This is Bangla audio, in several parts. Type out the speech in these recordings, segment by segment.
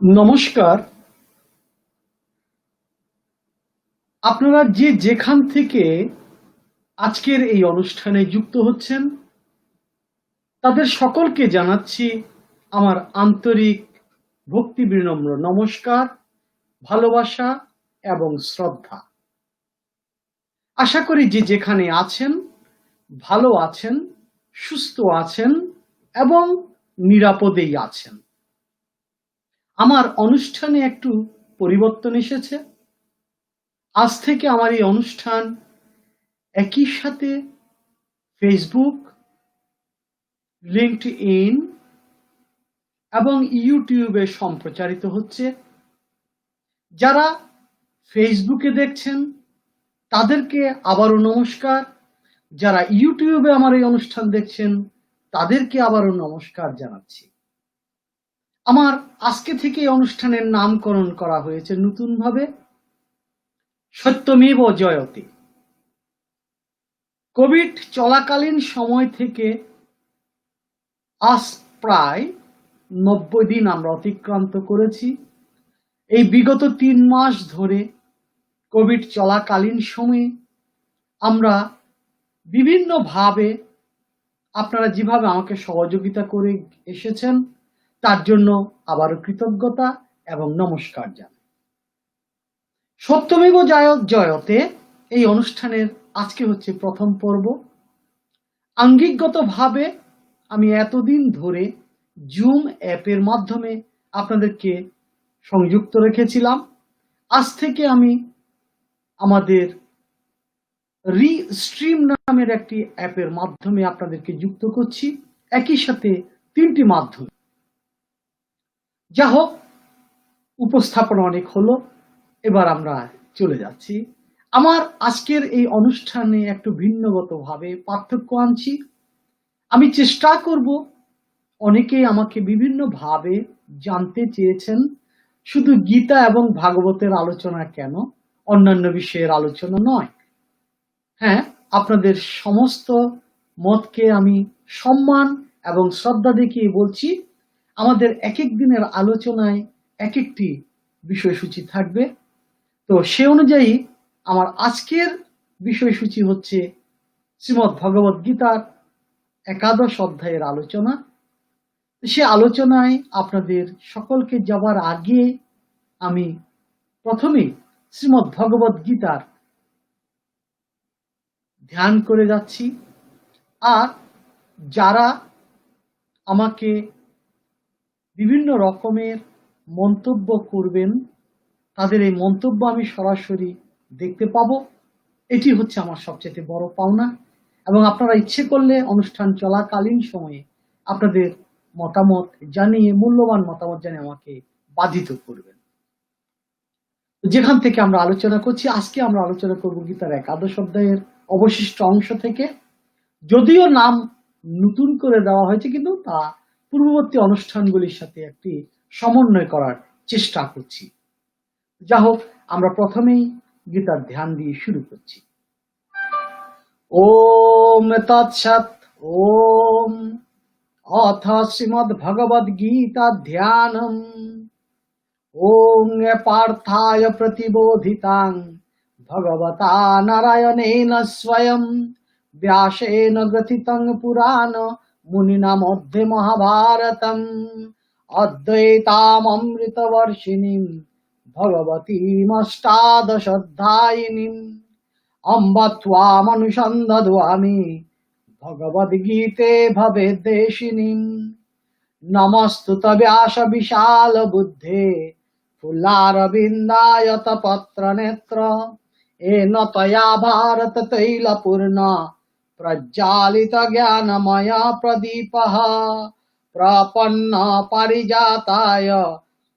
নমস্কার। আপনারা যে যেখান থেকে আজকের এই অনুষ্ঠানে যুক্ত হচ্ছেন তাদের সকলকে জানাচ্ছি আমার আন্তরিক ভক্তি বিনম্র নমস্কার, ভালোবাসা এবং শ্রদ্ধা। আশা করি যে যেখানে আছেন ভালো আছেন, সুস্থ আছেন এবং নিরাপদেই আছেন। আমার অনুষ্ঠানে একটু পরিবর্তন এসেছে। আজ থেকে আমার এই অনুষ্ঠান একই সাথে ফেসবুক, লিঙ্কডইন এবং ইউটিউবে সম্প্রচারিত হচ্ছে। যারা ফেসবুকে দেখছেন তাদেরকে আবারও নমস্কার, যারা ইউটিউবে আমার এই অনুষ্ঠান দেখছেন তাদেরকে আবারও নমস্কার জানাচ্ছি। আমার আজকে থেকে এই অনুষ্ঠানের নামকরণ করা হয়েছে নতুনভাবে সত্যমেব জয়তে। কোভিড চলাকালীন সময় থেকে আজ প্রায় 90 দিন আমরা অতিক্রান্ত করেছি। এই বিগত 3 মাস ধরে কোভিড চলাকালীন সময়ে আমরা বিভিন্নভাবে আপনারা যেভাবে আমাকে সহযোগিতা করে এসেছেন তার জন্য আবারও কৃতজ্ঞতা এবং নমস্কার জানাই। সত্যমেব জয়তে এই অনুষ্ঠানের আজকে হচ্ছে প্রথম পর্ব। আঙ্গিকগতভাবে আমি এতদিন ধরে জুম অ্যাপের মাধ্যমে আপনাদেরকে সংযুক্ত রেখেছিলাম। আজ থেকে আমি আমাদের রিস্ট্রিম নামের একটি অ্যাপের মাধ্যমে আপনাদেরকে যুক্ত করছি, একই সাথে 3টি মাধ্যম। যা হোক, উপস্থাপনা অনেক হলো, এবার আমরা চলে যাচ্ছি। আমার আজকের এই অনুষ্ঠানে একটু ভিন্নগতভাবে পার্থক্য আনছি। আমি চেষ্টা করব, অনেকেই আমাকে বিভিন্নভাবে জানতে চেয়েছেন শুধু গীতা এবং ভাগবতের আলোচনা কেন, অন্যান্য বিষয়ের আলোচনা নয়। হ্যাঁ, আপনাদের সমস্ত মতকে আমি সম্মান এবং শ্রদ্ধা দেখিয়ে বলছি, আমাদের এক এক দিনের আলোচনায় এক একটি বিষয়সূচি থাকবে। তো সে অনুযায়ী আমার আজকের বিষয়সূচি হচ্ছে শ্রীমদ্ ভগবদ গীতার 11 অধ্যায়ের আলোচনা। সে আলোচনায় আপনাদের সকলকে যাবার আগে আমি প্রথমেই শ্রীমদ্ ভগবদ গীতার ধ্যান করে যাচ্ছি। আর যারা আমাকে বিভিন্ন রকমের মন্তব্য করবেন তাদের এই মন্তব্য আমি সরাসরি দেখতে পাবো, এটি হচ্ছে আমার সবচেয়ে বড় পাওনা। এবং আপনারা ইচ্ছে করলে অনুষ্ঠান চলাকালীন সময়ে আপনাদের মতামত জানিয়ে, মূল্যবান মতামত জানিয়ে আমাকে বাধিত করবেন। যেখান থেকে আমরা আলোচনা করছি, আজকে আমরা আলোচনা করব গীতার 11 অধ্যায়ের অবশিষ্ট অংশ থেকে। যদিও নাম নতুন করে দেওয়া হয়েছে, কিন্তু তা পূর্ববর্তী অনুষ্ঠানগুলির সাথে একটি সমন্বয় করার চেষ্টা করছি। যা হোক, আমরা প্রথমেই গীতার ধ্যান দিয়ে শুরু করছি। ওম তৎসৎ। ওম অথ শ্রীমদ্ ভগবদ গীতা ধ্যানম। ওং পার্থায় প্রতিবোধিতাং ভগবতা নারায়ণেন স্বয়ং ব্যাসেন গ্রথিতং পুরাণ মুনিনা মধ্যে মহাভারতম অদ্বৈতামৃতবর্ষিণীম ভগবতীমষ্টাদশোধ্যায়িনীম অম্ব ত্বামনুসন্ধযামি ভগবদ্গীতে ভবেদ্দেশিনীম। নমস্তুতে ব্যাস বিশাল বুদ্ধে ফুল্লারবিন্দায়ত পত্র নেত্র এন তয়া ভারত তৈলপূর্ণ প্রজ্বালিত জ্ঞানময় প্রদীপঃ প্রপন্ন পারিজাতায়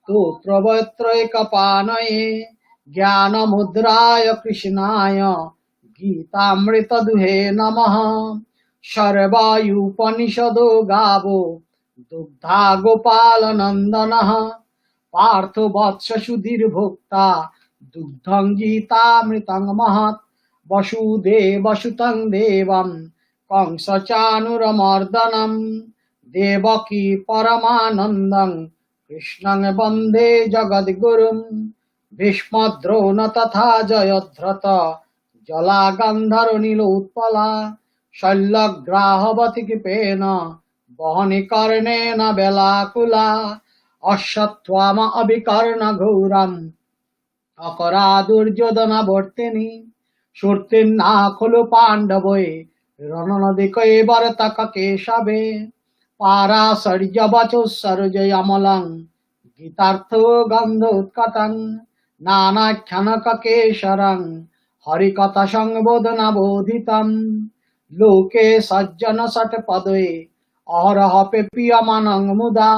স্তোত্রবৈত্রৈকপাণয়ে জ্ঞানমুদ্রায় কৃষ্ণায় গীতামৃত দুহে নমঃ। সর্বায়ুপনিষদো গাবো দুগ্ধা গোপাল নন্দনঃ পার্থ বৎস সুধীর ভোক্তা দুগ্ধং গীতামৃতং মহৎ। বসুদেব সুতং দেবম কংস চানুরমর্দনম দেবকী পরমানন্দং कृष्णं वन्दे जगद्गुरुं भीष्मद्रोण तथा जयद्रथ जलागन्धर्वनीलोत्पला शल्यग्राहवति कृपेण वहनिकर्णेन बेलाकुला अश्वत्थाम अभिकर्णघोरम् অকরাদুর্যোধনাবর্তিনী সুরতির না খোলো পাণ্ডবয়ে রণনদিকে বরতক কেশবে পারাশর্য বচোৎসর্জয় অমলং গীতার্থ গন্ধ উৎকটং নানাখ্যানক কেশরং হরিকথা সংবোধনাবোধিতম লোকে সজ্জন ষট পদয়ে অহরহ পেপিয়মানং মুদা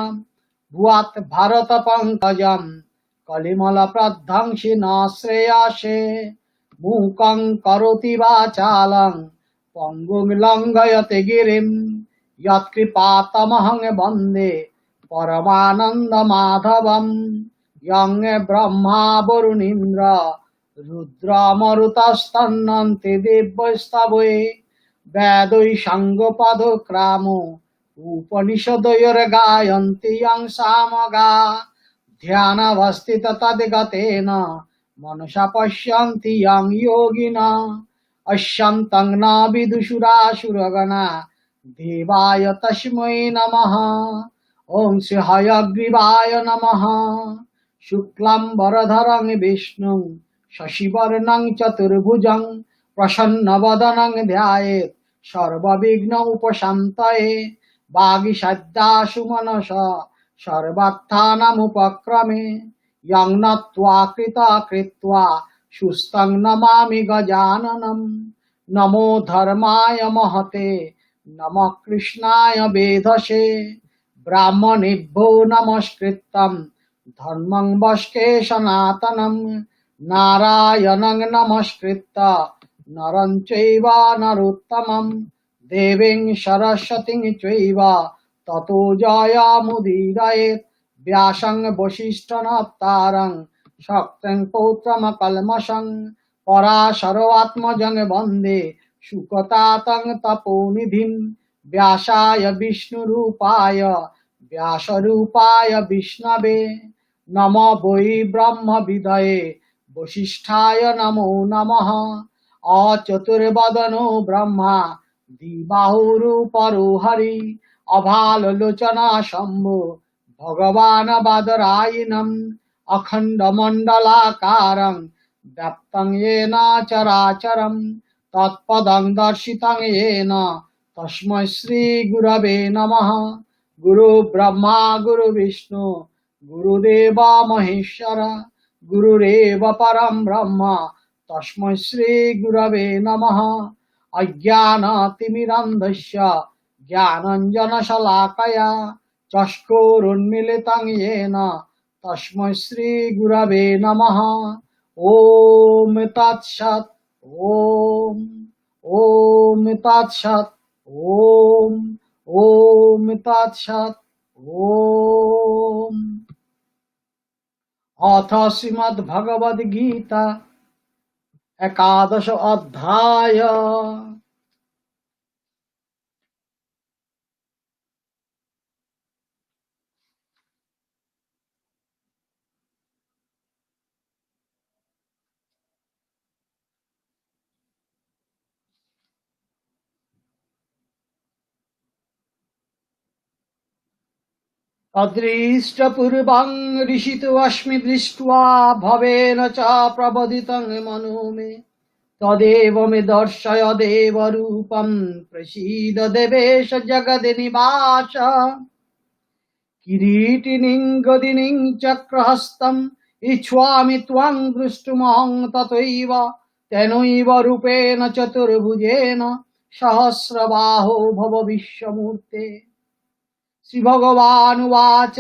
ভুয়াত ভারত পঙ্কজম কলিমল প্রধ্বংসী ন শ্রেয়াসে মূকং করোতি বাচালং পঙ্গুং লঙ্ঘয়তে গিরিম यत्कृपातमहं वन्दे परमानन्दमाधवम् यं ब्रह्मा वरुणीन्द्र रुद्रमरुतस्तन्नन्ति दिव्यस्तवे वेदै साङ्गपदक्रामो उपनिषदयोर्गायन्ति यं सामगा ध्यानावस्थित तद्गतेन मनसा पश्यन्ति यं योगिना अश्यन्तं न विदुषुरासुरगणा देवाय तस्मै नमः ॐ श्री हयग्रीवाय नमः शुक्लाम्बरधरं विष्णुं शशिवर्णं चतुर्भुजं प्रसन्नवदनं ध्यायेत् सर्वविघ्न उपशान्तये वागीषद्यासु मनसा सर्वार्थानामुपक्रमे यं नत्वा कृत्वा सुस्थं नमामि गजाननं नमो धर्माय महते नमः कृष्णाय वेधसे ब्राह्मणेभ्यो नमस्कृतं धर्मं वष्के सनातनं नारायणं नमस्कृत्य नरं चैव नरोत्तमं देवीं सरस्वतीं चैव ततो जयमुदीरयेत् व्यासं वसिष्ठनप्तारं शक्तिं पौत्रमकल्मषं पराशरमात्मजं वन्दे सुकतातं तपोनिधिं व्यासाय विष्णुरूपाय व्यासरूपाय विष्णवे नमो वै ब्रह्मविदये वसिष्ठाय नमो नमः अचतुर्वदनो ब्रह्मा द्विबाहुरुपरो हरि अभाललोचना शम्भो भगवान् बादरायणम् अखण्डमण्डलाकारं व्याप्तं येन चराचरम् तत्पदं दर्शितं येन तस्मै श्रीगुरवे नमः गुरु ब्रह्मा गुरु विष्णु गुरुदेव महेश्वर गुरुरेव परं ब्रह्म तस्मै श्रीगुरवे नमः अज्ञानतिमिरन्धस्य ज्ञानाञ्जनशलाकया चक्षुरुन्मीलितं येन तस्मै श्रीगुरवे नमः ॐ तत्सत् ॐ ॐ तत्सत् ॐ ॐ तत्सत् ॐ अथ श्रीमद्भगवद्गीता एकादश अध्याय अदृष्टपूर्वं ऋषितोऽस्मि दृष्ट्वा भवेन च प्रबोधितं मनो मे तदेव मे दर्शय देवरूपं प्रसीद देवेश जगन्निवास किरीटिनीं गदिनीं चक्रहस्तम् इच्छामि त्वां दृष्टुमहं तथैव तेनैव रूपेण चतुर्भुजेन सहस्रबाहो भव विश्वमूर्ते श्रीभगवानुवाच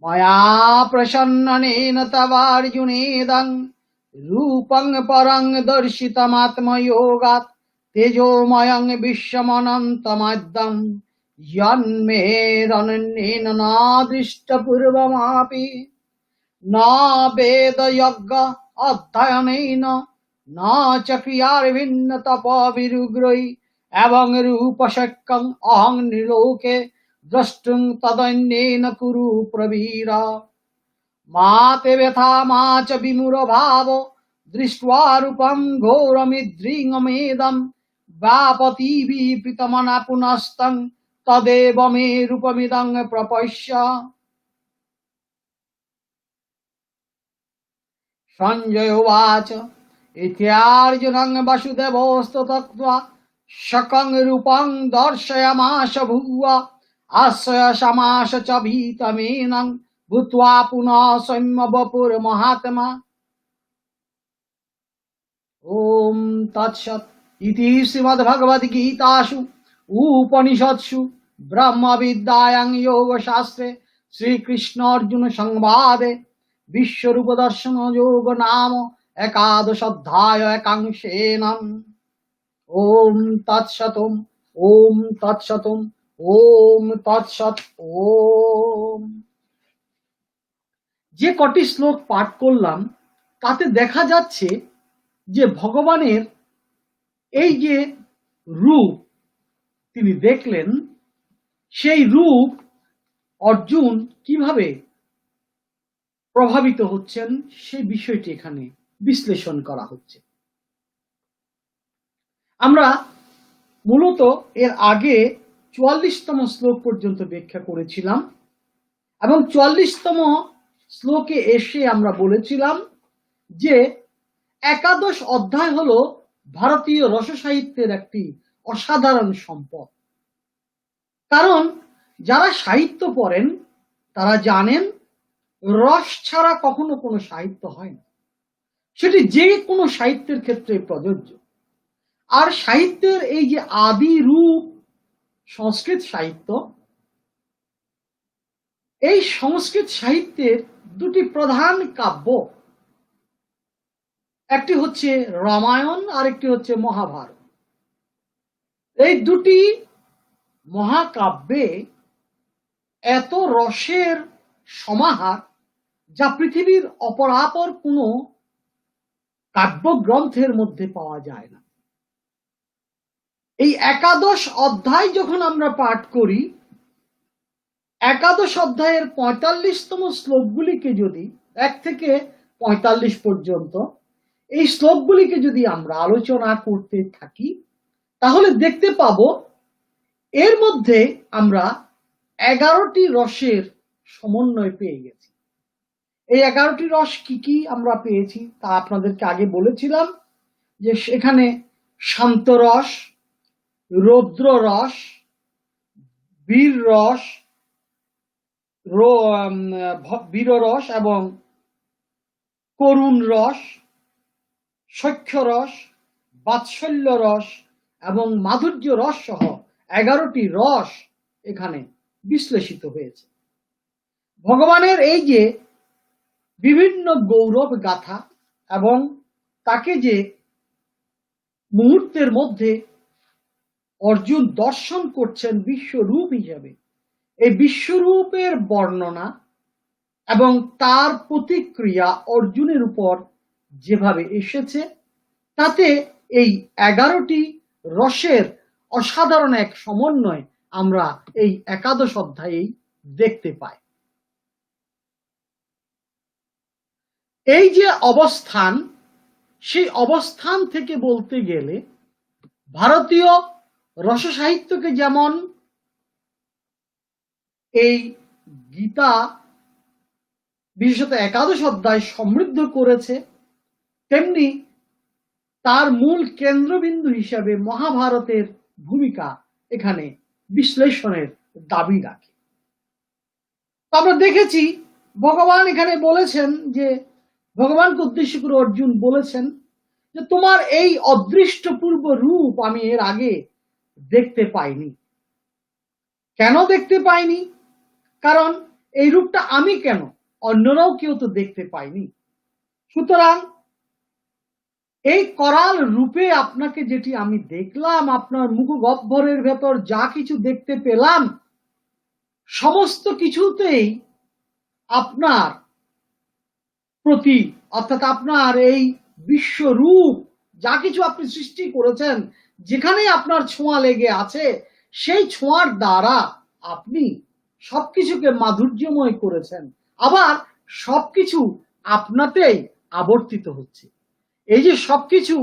मया प्रसन्नेन तवार्जुनेदं रूपं परं दर्शितमात्मयोगात् तेजोमयं विश्वमनन्तमाद्यं यन्मे रनन्येन न दृष्टपूर्वमपि न वेदयज्ञ अध्ययनेन न च क्रियाभिन्न तपविरुग्रै एवं रूपशक्यं अहं निलोके দ্রষ্টুং তদন্যেন কুরু প্রবীর মা তে ব্যথা মা চ বিমূঢ় ভাব দৃष्ट्वा রূপং ঘোরমিদৃঙ্গমেদম ব্যাপতিবি প্রীতমনা পুনস্তং তদেব মে রূপমিদং প্রপশ্য। সঞ্জয় উবাচ ইত্যার্জুনং বসুদেবস্তু তক্ত্বা शकं रूपं दर्शयामास भुवा आश्रयसमास च भीतमेनं भूत्वा पुनः सौम्य वपुर्महात्मा। ओम तत्सत् इति श्रीमद्भगवद्गीतासु उपनिषत्सु ब्रह्मविद्यायां योगशास्त्रे श्रीकृष्णार्जुन संवादे विश्वरूप दर्शन योग नाम एकादशोऽध्याय एकांशेन। ओम तत्सतम ओम तत्सतम ओम तत्सत ओम। যে কটি শ্লোক পাঠ করলাম তাতে দেখা যাচ্ছে যে ভগবানের এই যে রূপ তিনি দেখলেন, সেই রূপ অর্জুন কিভাবে প্রভাবিত হচ্ছেন সেই বিষয়টি এখানে বিশ্লেষণ করা হচ্ছে। আমরা মূলত এর আগে 44তম শ্লোক পর্যন্ত ব্যাখ্যা করেছিলাম এবং 44তম শ্লোকে এসে আমরা বলেছিলাম যে একাদশ অধ্যায় হলো ভারতীয় রস সাহিত্যের একটি অসাধারণ সম্পদ। কারণ যারা সাহিত্য পড়েন তারা জানেন রস ছাড়া কখনো কোনো সাহিত্য হয় না, সেটি যে কোনো সাহিত্যের ক্ষেত্রে প্রযোজ্য। আর সাহিত্যের এই যে আদি রূপ সংস্কৃত সাহিত্য, এই সংস্কৃত সাহিত্যের দুটি প্রধান কাব্য, একটি হচ্ছে রামায়ণ আর একটি হচ্ছে মহাভারত। এই দুটি মহাকাব্যে এত রসের সমাহার যা পৃথিবীর অপরাপর কোনো কাব্যগ্রন্থের মধ্যে পাওয়া যায় না। এই একাদশ অধ্যায় যখন আমরা পাঠ করি, একাদশ অধ্যায়ের 45তম শ্লোকগুলিকে যদি 1 থেকে 45 পর্যন্ত এই শ্লোকগুলিকে যদি আমরা আলোচনা করতে থাকি তাহলে দেখতে পাবো এর মধ্যে আমরা 11টি রসের সমন্বয় পেয়ে গেছি। এই 11টি রস কি কি আমরা পেয়েছি তা আপনাদেরকে আগে বলেছিলাম যে সেখানে শান্ত রস, রৌদ্র রস, বীর রস, বীররস এবং করুণ রস, সখ্য রস, বাৎসল্য রস এবং মাধুর্য রস সহ 11টি রস এখানে বিশ্লেষিত হয়েছে। ভগবানের এই যে বিভিন্ন গৌরব গাথা এবং তাকে যে মুহূর্তের মধ্যে অর্জুন দর্শন করছেন বিশ্বরূপ হিসাবে, এই বিশ্বরূপের বর্ণনা এবং তার প্রতিক্রিয়া অর্জুনের উপর যেভাবে এসেছে তাতে এই 11টি রসের অসাধারণ এক সমন্বয় আমরা এই একাদশ অধ্যায়েই দেখতে পাই। এই যে অবস্থান, সেই অবস্থান থেকে বলতে গেলে ভারতীয় রস সাহিত্যকে যেমন এই গীতা বিশেষত একাদশ অধ্যায় সমৃদ্ধ করেছে, তেমনি তার মূল কেন্দ্রবিন্দু হিসাবে মহাভারতের ভূমিকা এখানে বিশ্লেষণের দাবি রাখে। আমরা দেখেছি ভগবান এখানে বলেছেন যে, ভগবানকে উদ্দেশ্য করে অর্জুন বলেছেন যে তোমার এই অদৃষ্টপূর্ব রূপ আমি এর আগে দেখতে পাইনি। কেন দেখতে পাইনি? কারণ এই রূপটা আমি কেন, অন্যরাও কেউ তো দেখতে পায়নি। সুতরাং এই করাল রূপে আপনাকে যেটি আমি দেখলাম, আপনার মুখ গহ্বরের ভেতর যা কিছু দেখতে পেলাম, সমস্ত কিছুতেই আপনার প্রতি অর্থাৎ আপনার এই বিশ্বরূপ যা কিছু আপনি সৃষ্টি করেছেন, যেখানে আপনার ছোঁয়া লেগে আছে, সেই ছোঁয়ার দ্বারা আপনি সবকিছুকে মাধুর্যময় করেছেন, আবার সবকিছু আপনাতেই আবর্তিত হচ্ছে। এই যে সবকিছু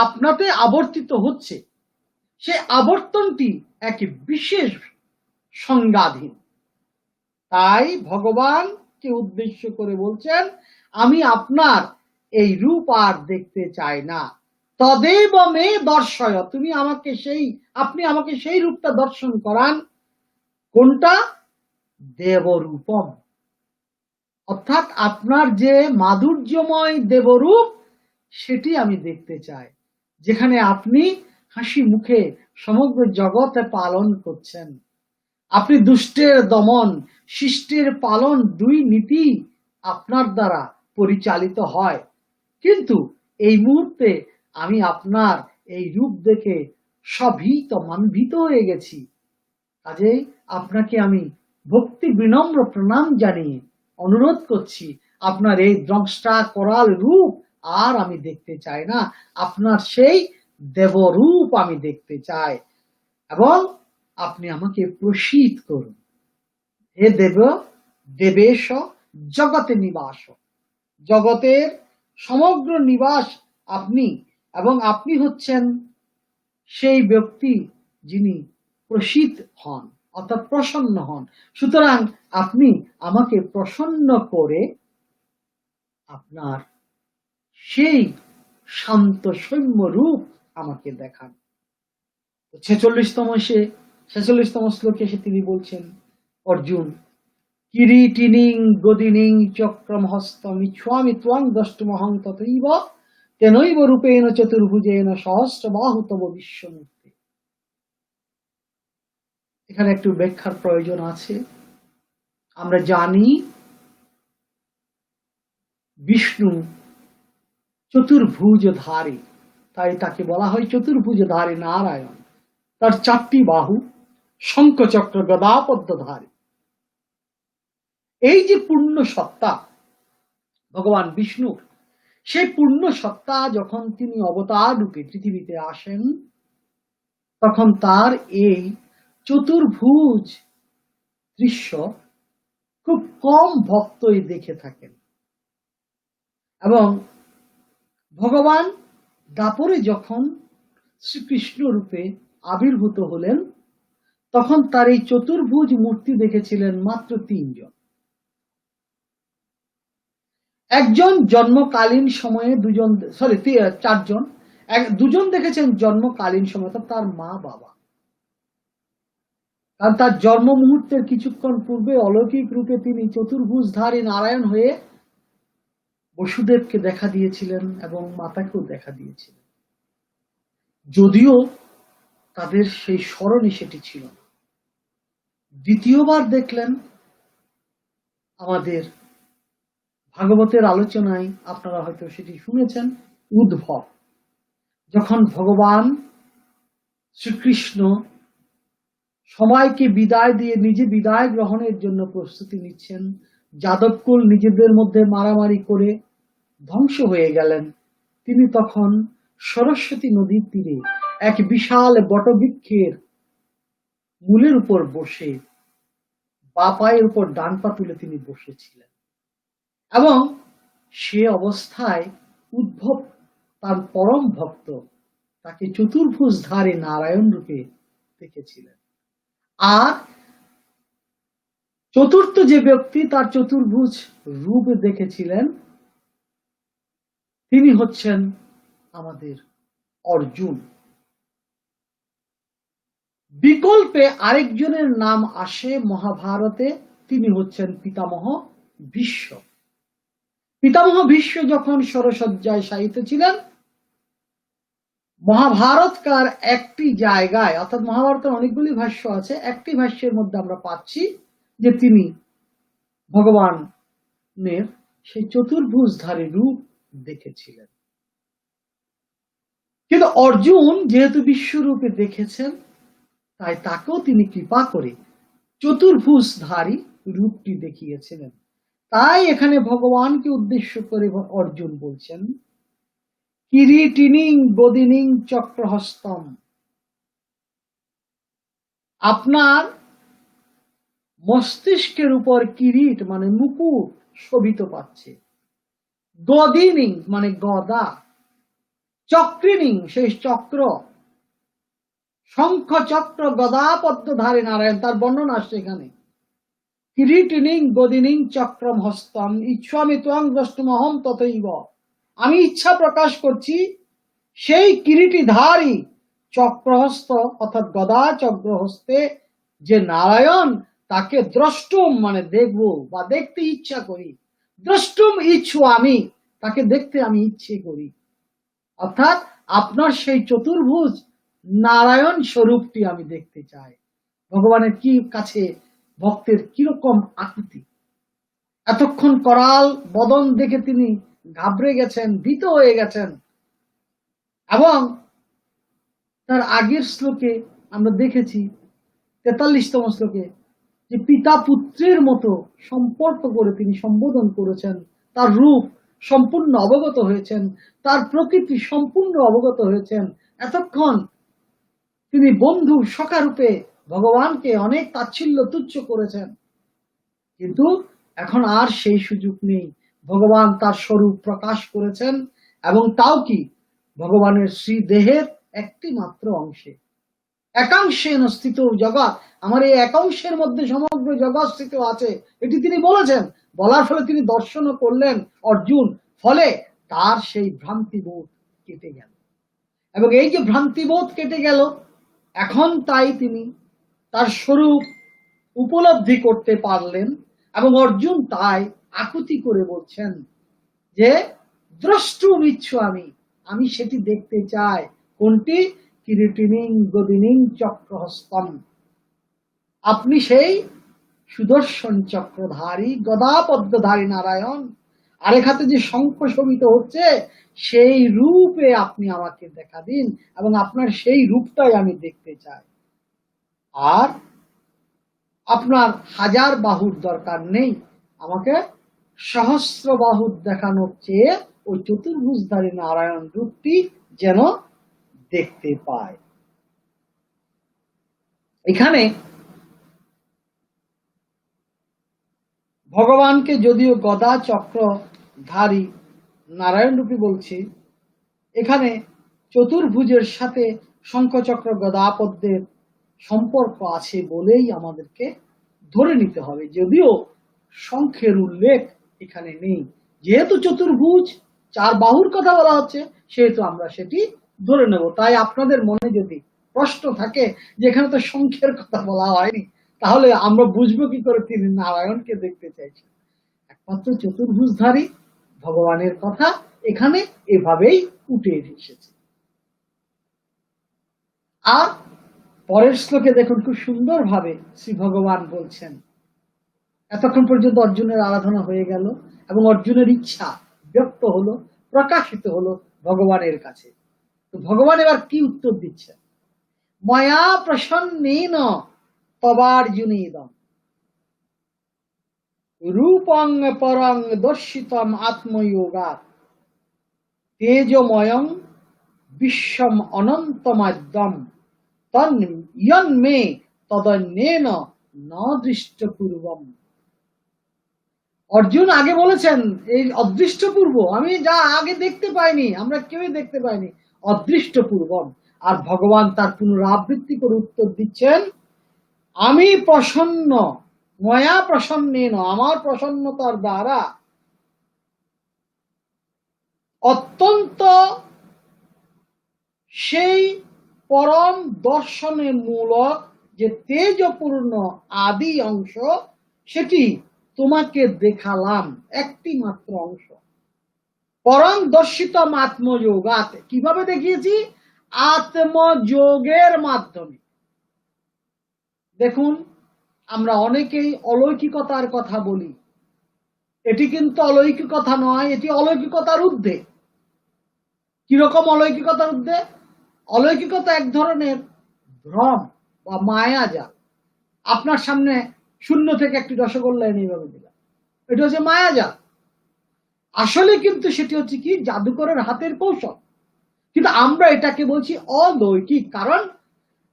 আপনাতে আবর্তিত হচ্ছে, সে আবর্তনটি এক বিশেষ সংজ্ঞাধীন। তাই ভগবানকে উদ্দেশ্য করে বলছেন, আমি আপনার এই রূপ আর দেখতে চাই না। তদেব মে দর্শয়, আপনি আমাকে সেই রূপটা দর্শন করান। কোনটা? দেবরূপম, অর্থাৎ আপনার যে মাধুর্যময় দেবরূপ, সেটি আমি দেখতে চাই, যেখানে আপনি হাসি মুখে সমগ্র জগতে পালন করছেন। আপনি দুষ্টের দমন, শিষ্টের পালন, দুই নীতি আপনার দ্বারা পরিচালিত হয়। কিন্তু এই মুহূর্তে আমি আপনার এই রূপ দেখে সভীত মানভীত হয়ে গেছি। কাজেই আপনাকে আমি ভক্তি বিনম্র প্রণাম জানিয়ে অনুরোধ করছি, আপনার এই দ্রষ্টা করাল রূপ আর আমি দেখতে চাই না, আপনার সেই দেবরূপ আমি দেখতে চাই, এবং আপনি আমাকে প্রসীদ করুন। হে দেব, দেবেশ জগতে নিবাস, জগতের সমগ্র নিবাস আপনি, এবং আপনি হচ্ছেন সেই ব্যক্তি যিনি প্রসীদ হন, অর্থাৎ প্রসন্ন হন। সুতরাং আপনি আমাকে প্রসন্ন করে আপনার সেই শান্ত সৌম্য রূপ আমাকে দেখান। 46তম শ্লোকে এসে তিনি বলছেন, অর্জুন, কিরীটিনিং গদিনিং চক্রম হস্তম ইচ্ছামি ত্বং দ্রষ্টুমহং তথৈব তেনৈব রূপেণ চতুর্ভুজেন সহস্রবাহু তব বিশ্বমূর্তি। এখানে একটু ব্যাখ্যার প্রয়োজন আছে। আমরা জানি বিষ্ণু চতুর্ভুজধারী, তাই তাকে বলা হয় চতুর্ভুজধারী নারায়ণ। তার 4টি বাহু, শঙ্খ চক্র গদা পদ্মধারী। এই যে পূর্ণ সত্তা ভগবান বিষ্ণুর, সেই পূর্ণ সত্তা যখন তিনি অবতার রূপে পৃথিবীতে আসেন, তখন তার এই চতুর্ভুজ দৃশ্য খুব কম ভক্তই দেখে থাকেন। এবং ভগবান দাপরে যখন শ্রীকৃষ্ণ রূপে আবির্ভূত হলেন, তখন তার এই চতুর্ভুজ মূর্তি দেখেছিলেন মাত্র 3 জন। একজন জন্মকালীন সময়ে, 4 জন। 2 জন দেখেছেন জন্মকালীন সময়, তার মা বাবা। কারণ তার জন্ম মুহূর্তের কিছুক্ষণ পূর্বে অলৌকিক রূপে তিনি চতুর্ভুজধারী নারায়ণ হয়ে বসুদেবকে দেখা দিয়েছিলেন এবং মাতাকেও দেখা দিয়েছিলেন, যদিও তাদের সেই স্মরণে সেটি ছিল না। দ্বিতীয়বার দেখলেন, আমাদের ভাগবতের আলোচনায় আপনারা হয়তো সেটি শুনেছেন, উদ্ভব, যখন ভগবান শ্রীকৃষ্ণ সবাইকে বিদায় দিয়ে নিজে বিদায় গ্রহণের জন্য প্রস্তুতি নিচ্ছেন, যাদবকুল নিজেদের মধ্যে মারামারি করে ধ্বংস হয়ে গেলেন, তিনি তখন সরস্বতী নদীর তীরে এক বিশাল বটবৃক্ষের মূলের উপর বসে বা পায়ের উপর ডান পা তুলে তিনি বসেছিলেন, এবং সে অবস্থায় উদ্ভব তার পরম ভক্ত তাকে চতুর্ভুজধারী নারায়ণ রূপে দেখেছিলেন। আর চতুর্থ যে ব্যক্তি তার চতুর্ভুজ রূপে দেখেছিলেন, তিনি হচ্ছেন আমাদের অর্জুন। বিকল্পে আরেকজনের নাম আসে মহাভারতে, তিনি হচ্ছেন পিতামহ ভীষ্ম। পিতামহ ভীষ্ম যখন ষড়সজ্জায় শায়িত ছিলেন, মহাভারতকার একটি জায়গায়, অর্থাৎ মহাভারতের অনেকগুলি ভাষ্য আছে, একটি ভাষ্যের মধ্যে আমরা পাচ্ছি যে তিনি ভগবানের সেই চতুর্ভুজধারী রূপ দেখেছিলেন। কিন্তু অর্জুন যেহেতু বিশ্বরূপে দেখেছেন, তাই তাকেও তিনি কৃপা করে চতুর্ভুজধারী রূপটি দেখিয়েছিলেন। তাই এখানে ভগবানকে উদ্দেশ্য করে অর্জুন বলছেন, কিরীটিনিং গদিনিং চক্রহস্তম, আপনার মস্তিষ্কের উপর কিরিট মানে মুকুট শোভিত পাচ্ছে। গদিনী মানে গদা, চক্রিনী সেই চক্র, শঙ্খ চক্র গদা পদ্মধারী নারায়ণ, তার বর্ণনা আসছে এখানে। কিরীটিনী গদিনী চক্রম হস্তম ইচ্ছামি ত্বং দ্রষ্টুমহম তথৈব। আমি ইচ্ছা প্রকাশ করছি সেই কিরীটিধারী চক্রহস্ত অর্থাৎ গদা চক্রহস্তে যে নারায়ণ, তাকে দ্রষ্টুম মানে দেখবো বা দেখতে ইচ্ছা করি। দ্রষ্টুম ইচ্ছু আমি, তাকে দেখতে আমি ইচ্ছে করি। অর্থাৎ আপনার সেই চতুর্ভুজ নারায়ণ স্বরূপটি আমি দেখতে চাই। ভগবানের কি কাছে ভক্তের কিরকম আকুতি। এতক্ষণ করাল বদন দেখে তিনি ঘাবড়ে গেছেন, ভীত হয়ে গেছেন। এবং তার আগের শ্লোকে আমরা দেখেছি 43তম শ্লোকে যে পিতা পুত্রের মতো সম্পর্ক করে তিনি সম্বোধন করেছেন, তার রূপ সম্পূর্ণ অবগত হয়েছেন, তার প্রকৃতি সম্পূর্ণ অবগত হয়েছেন। এতক্ষণ তিনি বন্ধু সখা রূপে ভগবানকে অনেক তাচ্ছিল্য তুচ্ছ করেছেন, কিন্তু এখন আর সেই সুযোগ নেই। ভগবান তার স্বরূপ প্রকাশ করেছেন, এবং তাও কি ভগবানের শ্রীদেহের একটি মাত্র অংশে। একাংশে স্থিত জগৎ, আমার এই একাংশের মধ্যে সমগ্র জগৎ স্থিত আছে, এটি তিনি বলেছেন। বলার ফলে তিনি দর্শনও করলেন অর্জুন, ফলে তার সেই ভ্রান্তিবোধ কেটে গেল। এবং এই যে ভ্রান্তিবোধ কেটে গেল, এখন তাই তিনি তার স্বরূপ উপলব্ধি করতে পারলেন। এবং অর্জুন তাই আকুতি করে বলছেন যে দ্রষ্টুম ইচ্ছু আমি, আমি সেটি দেখতে চাই। কোনটি? কিরীটিনী গদিনী চক্রহস্তম, আপনি সেই সুদর্শন চক্রধারী গদা পদ্মধারী নারায়ণ, আরেক হাতে যে শঙ্খ শোভিত হচ্ছে, সেই রূপে আপনি আমাকে দেখা দিন, এবং আপনার সেই রূপটাই আমি দেখতে চাই। আর আপনার হাজার বাহুর দরকার নেই, আমাকে সহস্র বাহুর দেখানোর চেয়ে ওই চতুর্ভুজধারী নারায়ণ রূপটি যেন দেখতে পায়। এখানে ভগবানকে যদিও গদা চক্রধারী নারায়ণ রূপী বলছি, এখানে চতুর্ভুজের সাথে শঙ্খচক্র গদা পদ্মের সম্পর্ক আছে বলেই আমাদেরকে ধরে নিতে হবে, যদিও শঙ্খের উল্লেখ এখানে নেই। যেহেতু চতুর্ভুজ চার বাহুর কথা বলা হচ্ছে, সেহেতু আমরা সেটি ধরে নেব। তাই আপনাদের মনে যদি প্রশ্ন থাকে যে এখানে তো শঙ্খের কথা বলা হয়নি, তাহলে আমরা বুঝবো কি করে তিনি নারায়ণকে দেখতে চাইছেন। একমাত্র চতুর্ভুজধারী ভগবানের কথা এখানে এভাবেই উঠে এসেছে। আর পরের শ্লোকে দেখুন, খুব সুন্দর ভাবে শ্রী ভগবান বলছেন, এতক্ষণ পর্যন্ত অর্জুনের আরাধনা হয়ে গেল এবং অর্জুনের ইচ্ছা ব্যক্ত হলো, প্রকাশিত হলো ভগবানের কাছে। তো ভগবান এবার কি উত্তর দিচ্ছেন? ময়া প্রসন্নেন তবার্জুনেদম রূপং পরং দর্শিতম আত্মযোগাৎ তেজময়ং বিশ্বম অনন্তমাদ্যম তন্মে তদন্যেন ন দৃষ্টপূর্বম। অর্জুন আগে বলেছেন এই অদৃষ্টপূর্ব, আমি যা আগে দেখতে পাইনি, আমরা কেউই দেখতে পাইনি, অদৃষ্টপূর্বম। আর ভগবান তার পুনরাবৃত্তি করে উত্তর দিচ্ছেন, আমি প্রসন্ন, ময়া প্রসন্নেন, আমার প্রসন্নতার দ্বারা অত্যন্ত সেই পরম দর্শনের মূলক যে তেজপূর্ণ আদি অংশ, সেটি তোমাকে দেখালাম, একটি মাত্র অংশ। পরম দর্শিতম আত্মযোগাৎ, কিভাবে দেখিয়েছি? আত্মযোগের মাধ্যমে। দেখুন, আমরা অনেকেই অলৌকিকতার কথা বলি, এটি কিন্তু অলৌকিকতা নয়, এটি অলৌকিকতার ঊর্ধ্বে। কিরকম অলৌকিকতার ঊর্ধ্বে? অলৌকিকতা এক ধরনের ভ্রম বা মায়াজাল। আপনার সামনে শূন্য থেকে একটি রসগোল্লা এনে এইভাবে দিলাম, এটা হচ্ছে মায়াজাল। আসলে কিন্তু সেটি হচ্ছে কি জাদুকরের হাতের কৌশল, কিন্তু আমরা এটাকে বলছি অলৌকিক, কারণ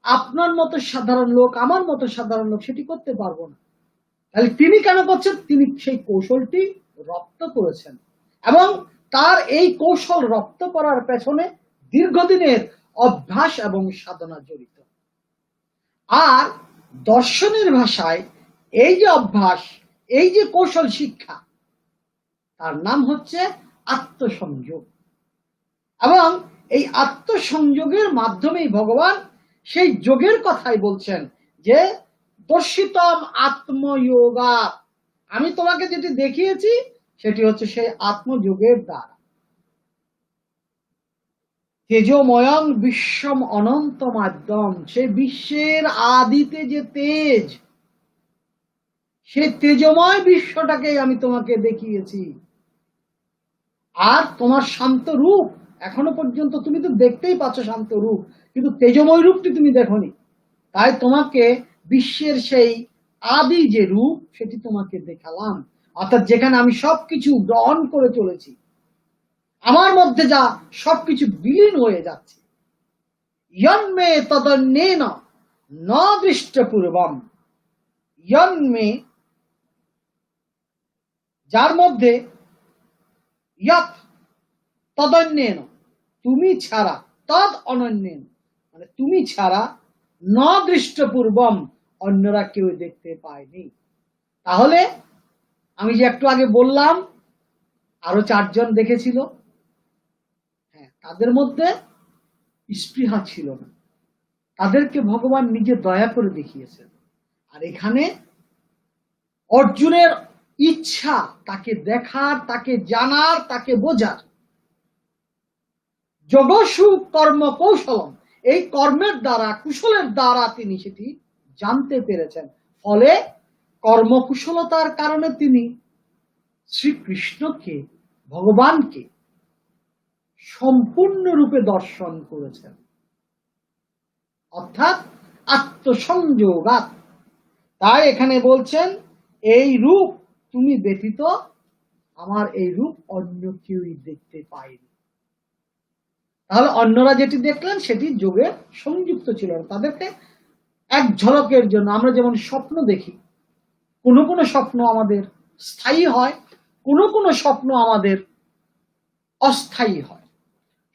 আপনার মতো সাধারণ লোক, আমার মতো সাধারণ লোক সেটি করতে পারবো না। তাহলে তিনি কেন করছেন? তিনি সেই কৌশলটি রপ্ত করেছেন এবং তার এই কৌশল রপ্ত করার পেছনে দীর্ঘদিনের অভ্যাস এবং সাধনা জড়িত। আর দর্শনের ভাষায় এই যে অভ্যাস, এই যে কৌশল শিক্ষা, তার নাম হচ্ছে আত্মসংযোগ। এবং এই আত্মসংযোগের মাধ্যমেই ভগবান সেই যোগের কথাই বলছেন যে দর্শিতম আত্মযোগা, আমি তোমাকে যেটি দেখিয়েছি সেটি হচ্ছে সেই আত্মযোগের দ্বারা। তেজোময়ং বিশ্বম অনন্ত মাধ্যম, সে বিশ্বের আদিতে যে তেজ, সেই তেজময় বিশ্বটাকে আমি তোমাকে দেখিয়েছি। আর তোমার শান্ত রূপ এখনো পর্যন্ত তুমি তো দেখতেই পাচ্ছ শান্ত রূপ, কিন্তু তেজময় রূপটি তুমি দেখোনি। তাই তোমাকে বিশ্বের সেই আদি যে রূপ সেটি তোমাকে দেখালাম, অর্থাৎ যেখানে আমি সবকিছু গ্রহণ করে চলেছি, আমার মধ্যে যা সবকিছু বিলীন হয়ে যাচ্ছে। ইয়ন্মে তদন্যেন ন দৃষ্টপূর্বম, ইয়ন্মে যার মধ্যে, ইয়ৎ তদন্যেন তুমি ছাড়া, তদ অনন্যেন মানে তুমি ছাড়া, ন দৃষ্টপূর্বম অন্যরা কেউ দেখতে পায়নি। তাহলে আমি যে একটু আগে বললাম আরো 4 জন দেখেছিল, হ্যাঁ, তাদের মধ্যে স্পৃহা ছিল না, তাদেরকে ভগবান নিজে দয়া করে দেখিয়েছেন। আর এখানে অর্জুনের ইচ্ছা তাকে দেখার, তাকে জানার, তাকে বোঝার। যোগসু কর্ম কৌশলম, এই কর্মের দ্বারা, কুশলের দ্বারা তিনি সেটি জানতে পেরেছেন। ফলে কর্মকুশলতার কারণে তিনি শ্রীকৃষ্ণকে, ভগবানকে সম্পূর্ণরূপে দর্শন করেছেন, অর্থাৎ আত্মসংযোগাৎ। তাই এখানে বলছেন এই রূপ তুমি ব্যতীত আমার এই রূপ অন্য কেউই দেখতে পায়নি। তাহলে অন্যরা যেটি দেখলেন সেটি যোগের সংযুক্ত ছিল না, তাদেরকে এক ঝলকের জন্য। আমরা যেমন স্বপ্ন দেখি, কোনো কোনো স্বপ্ন আমাদের স্থায়ী হয়, কোনো কোনো স্বপ্ন আমাদের অস্থায়ী হয়।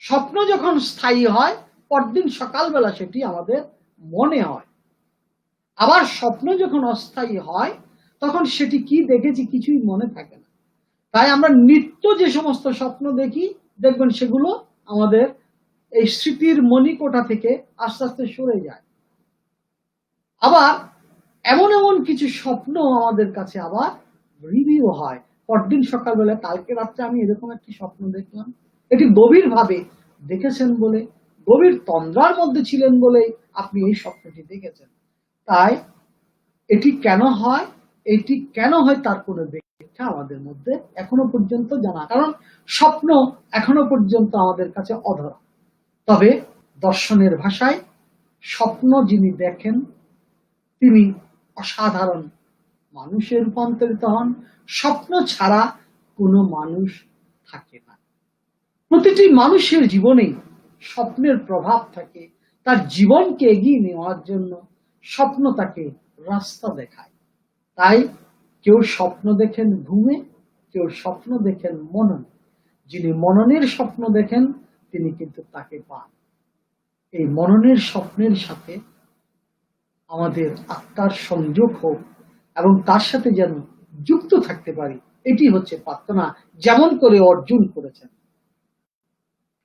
স্বপ্ন যখন স্থায়ী হয় পরদিন সকালবেলা সেটি আমাদের মনে হয়, আবার স্বপ্ন যখন অস্থায়ী হয় তখন সেটি কি দেখেছি কিছুই মনে থাকে না। তাই আমরা নিত্য যে সমস্ত স্বপ্ন দেখি, দেখবেন সেগুলো আমাদের এই স্মৃতির মণিকোঠা থেকে আস্তে আস্তে সরে যায়। আবার এমন এমন কিছু স্বপ্ন আমাদের কাছে আবার রিভিউ হয় পরদিন সকালবেলা, কালকে রাত্রে আমি এরকম একটি স্বপ্ন দেখলাম, এটি গভীর ভাবে দেখেছেন বলে, গভীর তন্দ্রার মধ্যে ছিলেন বলে আপনি এই স্বপ্নটি দেখেছেন। তাই এটি কেন হয়, এটি কেন হয় তার কোনো ব্যাখ্যা আমাদের মধ্যে এখনো পর্যন্ত জানা, কারণ স্বপ্ন এখনো পর্যন্ত আমাদের কাছে অধরা। তবে দর্শনের ভাষায় স্বপ্ন যিনি দেখেন তিনি অসাধারণ মানুষে রূপান্তরিত হন। স্বপ্ন ছাড়া কোনো মানুষ থাকে না। প্রতিটি মানুষের জীবনেই স্বপ্নের প্রভাব থাকে, তার জীবনকে এগিয়ে নেওয়ার জন্য স্বপ্ন তাকে রাস্তা দেখায়। তাই কেউ স্বপ্ন দেখেন ঘুমে, কেউ স্বপ্ন দেখেন মননে। যিনি মননের স্বপ্ন দেখেন তিনি কিন্তু তাকে পান। এই মননের স্বপ্নের সাথে আমাদের আত্মার সংযোগ হোক এবং তার সাথে যেন যুক্ত থাকতে পারি, এটি হচ্ছে প্রার্থনা, যেমন করে অর্জুন করেছেন।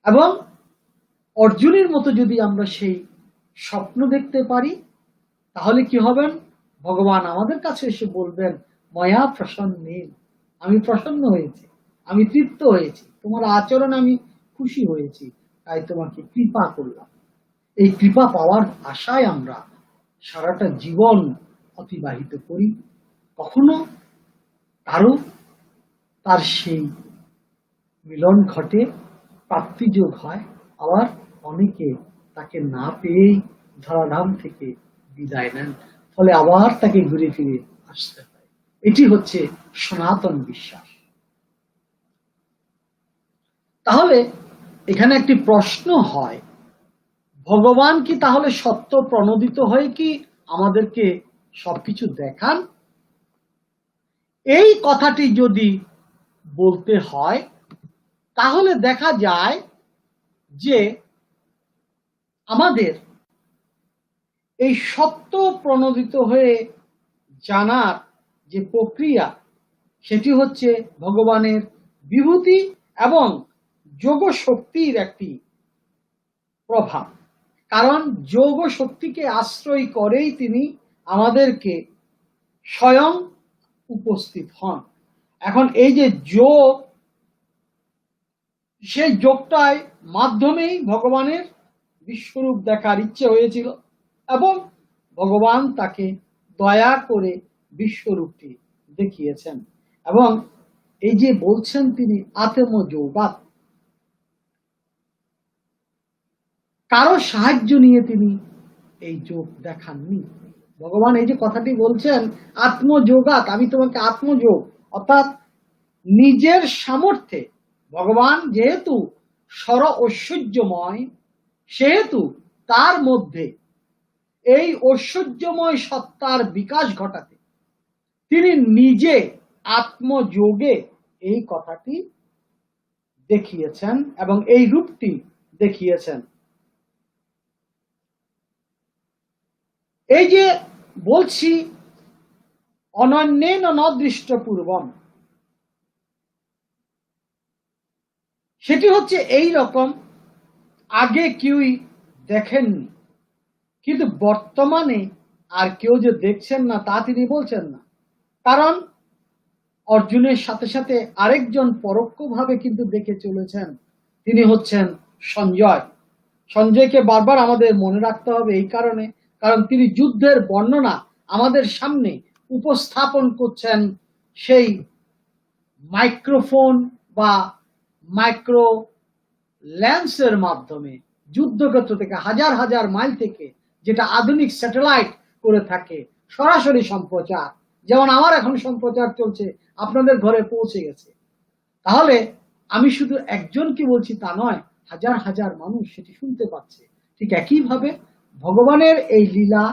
এবং অর্জুনের মতো যদি আমরা সেই স্বপ্ন দেখতে পারি তাহলে কি হবেন? ভগবান আমাদের কাছে এসে বলবেন, ময়া প্রসন্নেন, আমি প্রসন্ন হয়েছি, আমি তৃপ্ত হয়েছি, তোমার আচরণ আমি খুশি হয়েছি, তাই তোমাকে কৃপা করলাম। এই কৃপা পাওয়ার আশায় আমরা সারাটা জীবন অতিবাহিত করি। কখনো কারো তার সেই মিলন ঘটে, প্রাপ্তিযোগ হয়, আবার অনেকে তাকে না পেয়েই ধরাধাম থেকে বিদায় নেন, ফলে আবার তাকে ঘুরে ফিরে আসতে হয়। এটি হচ্ছে সনাতন বিশ্বাস। তাহলে এখানে একটি প্রশ্ন হয়, ভগবান কি তাহলে সত্য প্রণোদিত হয়ে কি আমাদেরকে সবকিছু দেখান? এই কথাটি যদি বলতে হয় তাহলে দেখা যায় যে আমাদের এই সত্য প্রণোদিত হয়ে জানার যে প্রক্রিয়া সেটি হচ্ছে ভগবানের বিভূতি এবং যোগ শক্তির একটি প্রভাব। কারণ যোগ শক্তিকে আশ্রয় করেই তিনি আমাদেরকে স্বয়ং উপস্থিত হন। এখন এই যে যোগ, সেই যোগটার মাধ্যমেই ভগবানের বিশ্বরূপ দেখার ইচ্ছে হয়েছিল এবং ভগবান তাকে দয়া করে বিশ্বরূপটি দেখিয়েছেন। এবং এই যে বলছেন তিনি আত্মযোগাৎ, কারো সাহায্য নিয়ে তিনি এই যোগ দেখাননি। ভগবান এই যে কথাটি বলছেন আত্মযোগাৎ, আমি তোমাকে আত্মযোগ অর্থাৎ নিজের সামর্থ্যে, ভগবান যেহেতু সর ঐশ্বর্যময় সেহেতু তার মধ্যে এই ঐশ্বর্যময় সত্তার বিকাশ ঘটাতে তিনি নিজে আত্মযোগে এই কথাটি দেখিয়েছেন এবং এই রূপটি দেখিয়েছেন। এই যে বলছি অনন্যেন ন দৃষ্টপূর্বম, সেটি হচ্ছে এই রকম, আগে কেউই দেখেননি, কিন্তু বর্তমানে আর কেউ যে দেখছেন না তা তিনি বলছেন না। কারণ অর্জুনের সাথে সাথে আরেকজন পরোক্ষভাবে কিন্তু দেখে চলেছেন, তিনি হচ্ছেন সঞ্জয়। সঞ্জয়কে বারবার আমাদের মনে রাখতে হবে এই কারণে, কারণ তিনি যুদ্ধের বর্ণনা আমাদের সামনে উপস্থাপন করছেন সেই মাইক্রোফোন বা মাইক্রো ল্যান্সের মাধ্যমে, যুদ্ধক্ষেত্র থেকে হাজার হাজার মাইল থেকে, যেটা আধুনিক স্যাটেলাইট করে থাকে সরাসরি সম্প্রচার, যেমন আমার এখন সম্প্রচার চলছে, আপনাদের ঘরে পৌঁছে গেছে। তাহলে আমি শুধু একজনকে বলছি তা নয়, হাজার হাজার মানুষ সেটি শুনতে পাচ্ছে। ঠিক একইভাবে ভগবানের এই লীলা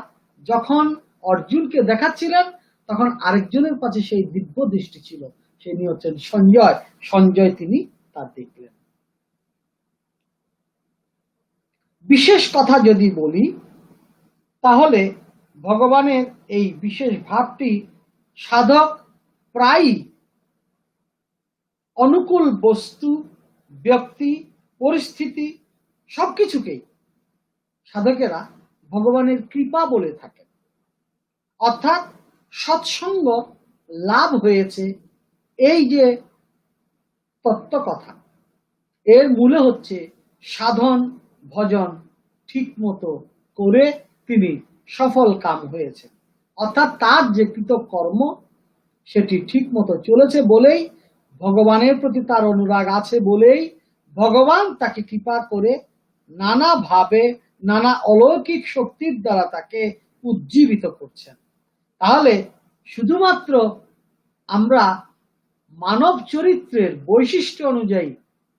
যখন অর্জুনকে দেখাচ্ছিলেন তখন আরেকজনের কাছে সেই দিব্য দৃষ্টি ছিল, তিনি হচ্ছেন সঞ্জয়। সঞ্জয় তিনি তা দেখলেন। বিশেষ কথা যদি বলি তাহলে ভগবানের এই বিশেষ ভাবটি সাধক প্রায়ই অনুকূল বস্তু, ব্যক্তি, পরিস্থিতি সবকিছুকেই সাধকেরা ভগবানের কৃপা বলে থাকেন। অর্থাৎ সৎসঙ্গ লাভ হয়েছে, এই যে তত্ত্ব কথা, এর মূলে হচ্ছে সাধন ভজন ঠিক মতো করে তিনি সফল কাম হয়েছে। অর্থাৎ তার যে কৃতকর্ম সেটি ঠিক মতো চলেছে বলেই, ভগবানের প্রতি তার অনুরাগ আছে বলেই ভগবান তাকে কৃপা করে নানাভাবে নানা অলৌকিক শক্তির দ্বারা তাকে উজ্জীবিত করছেন। তাহলে শুধুমাত্র আমরা মানব চরিত্রের বৈশিষ্ট্য অনুযায়ী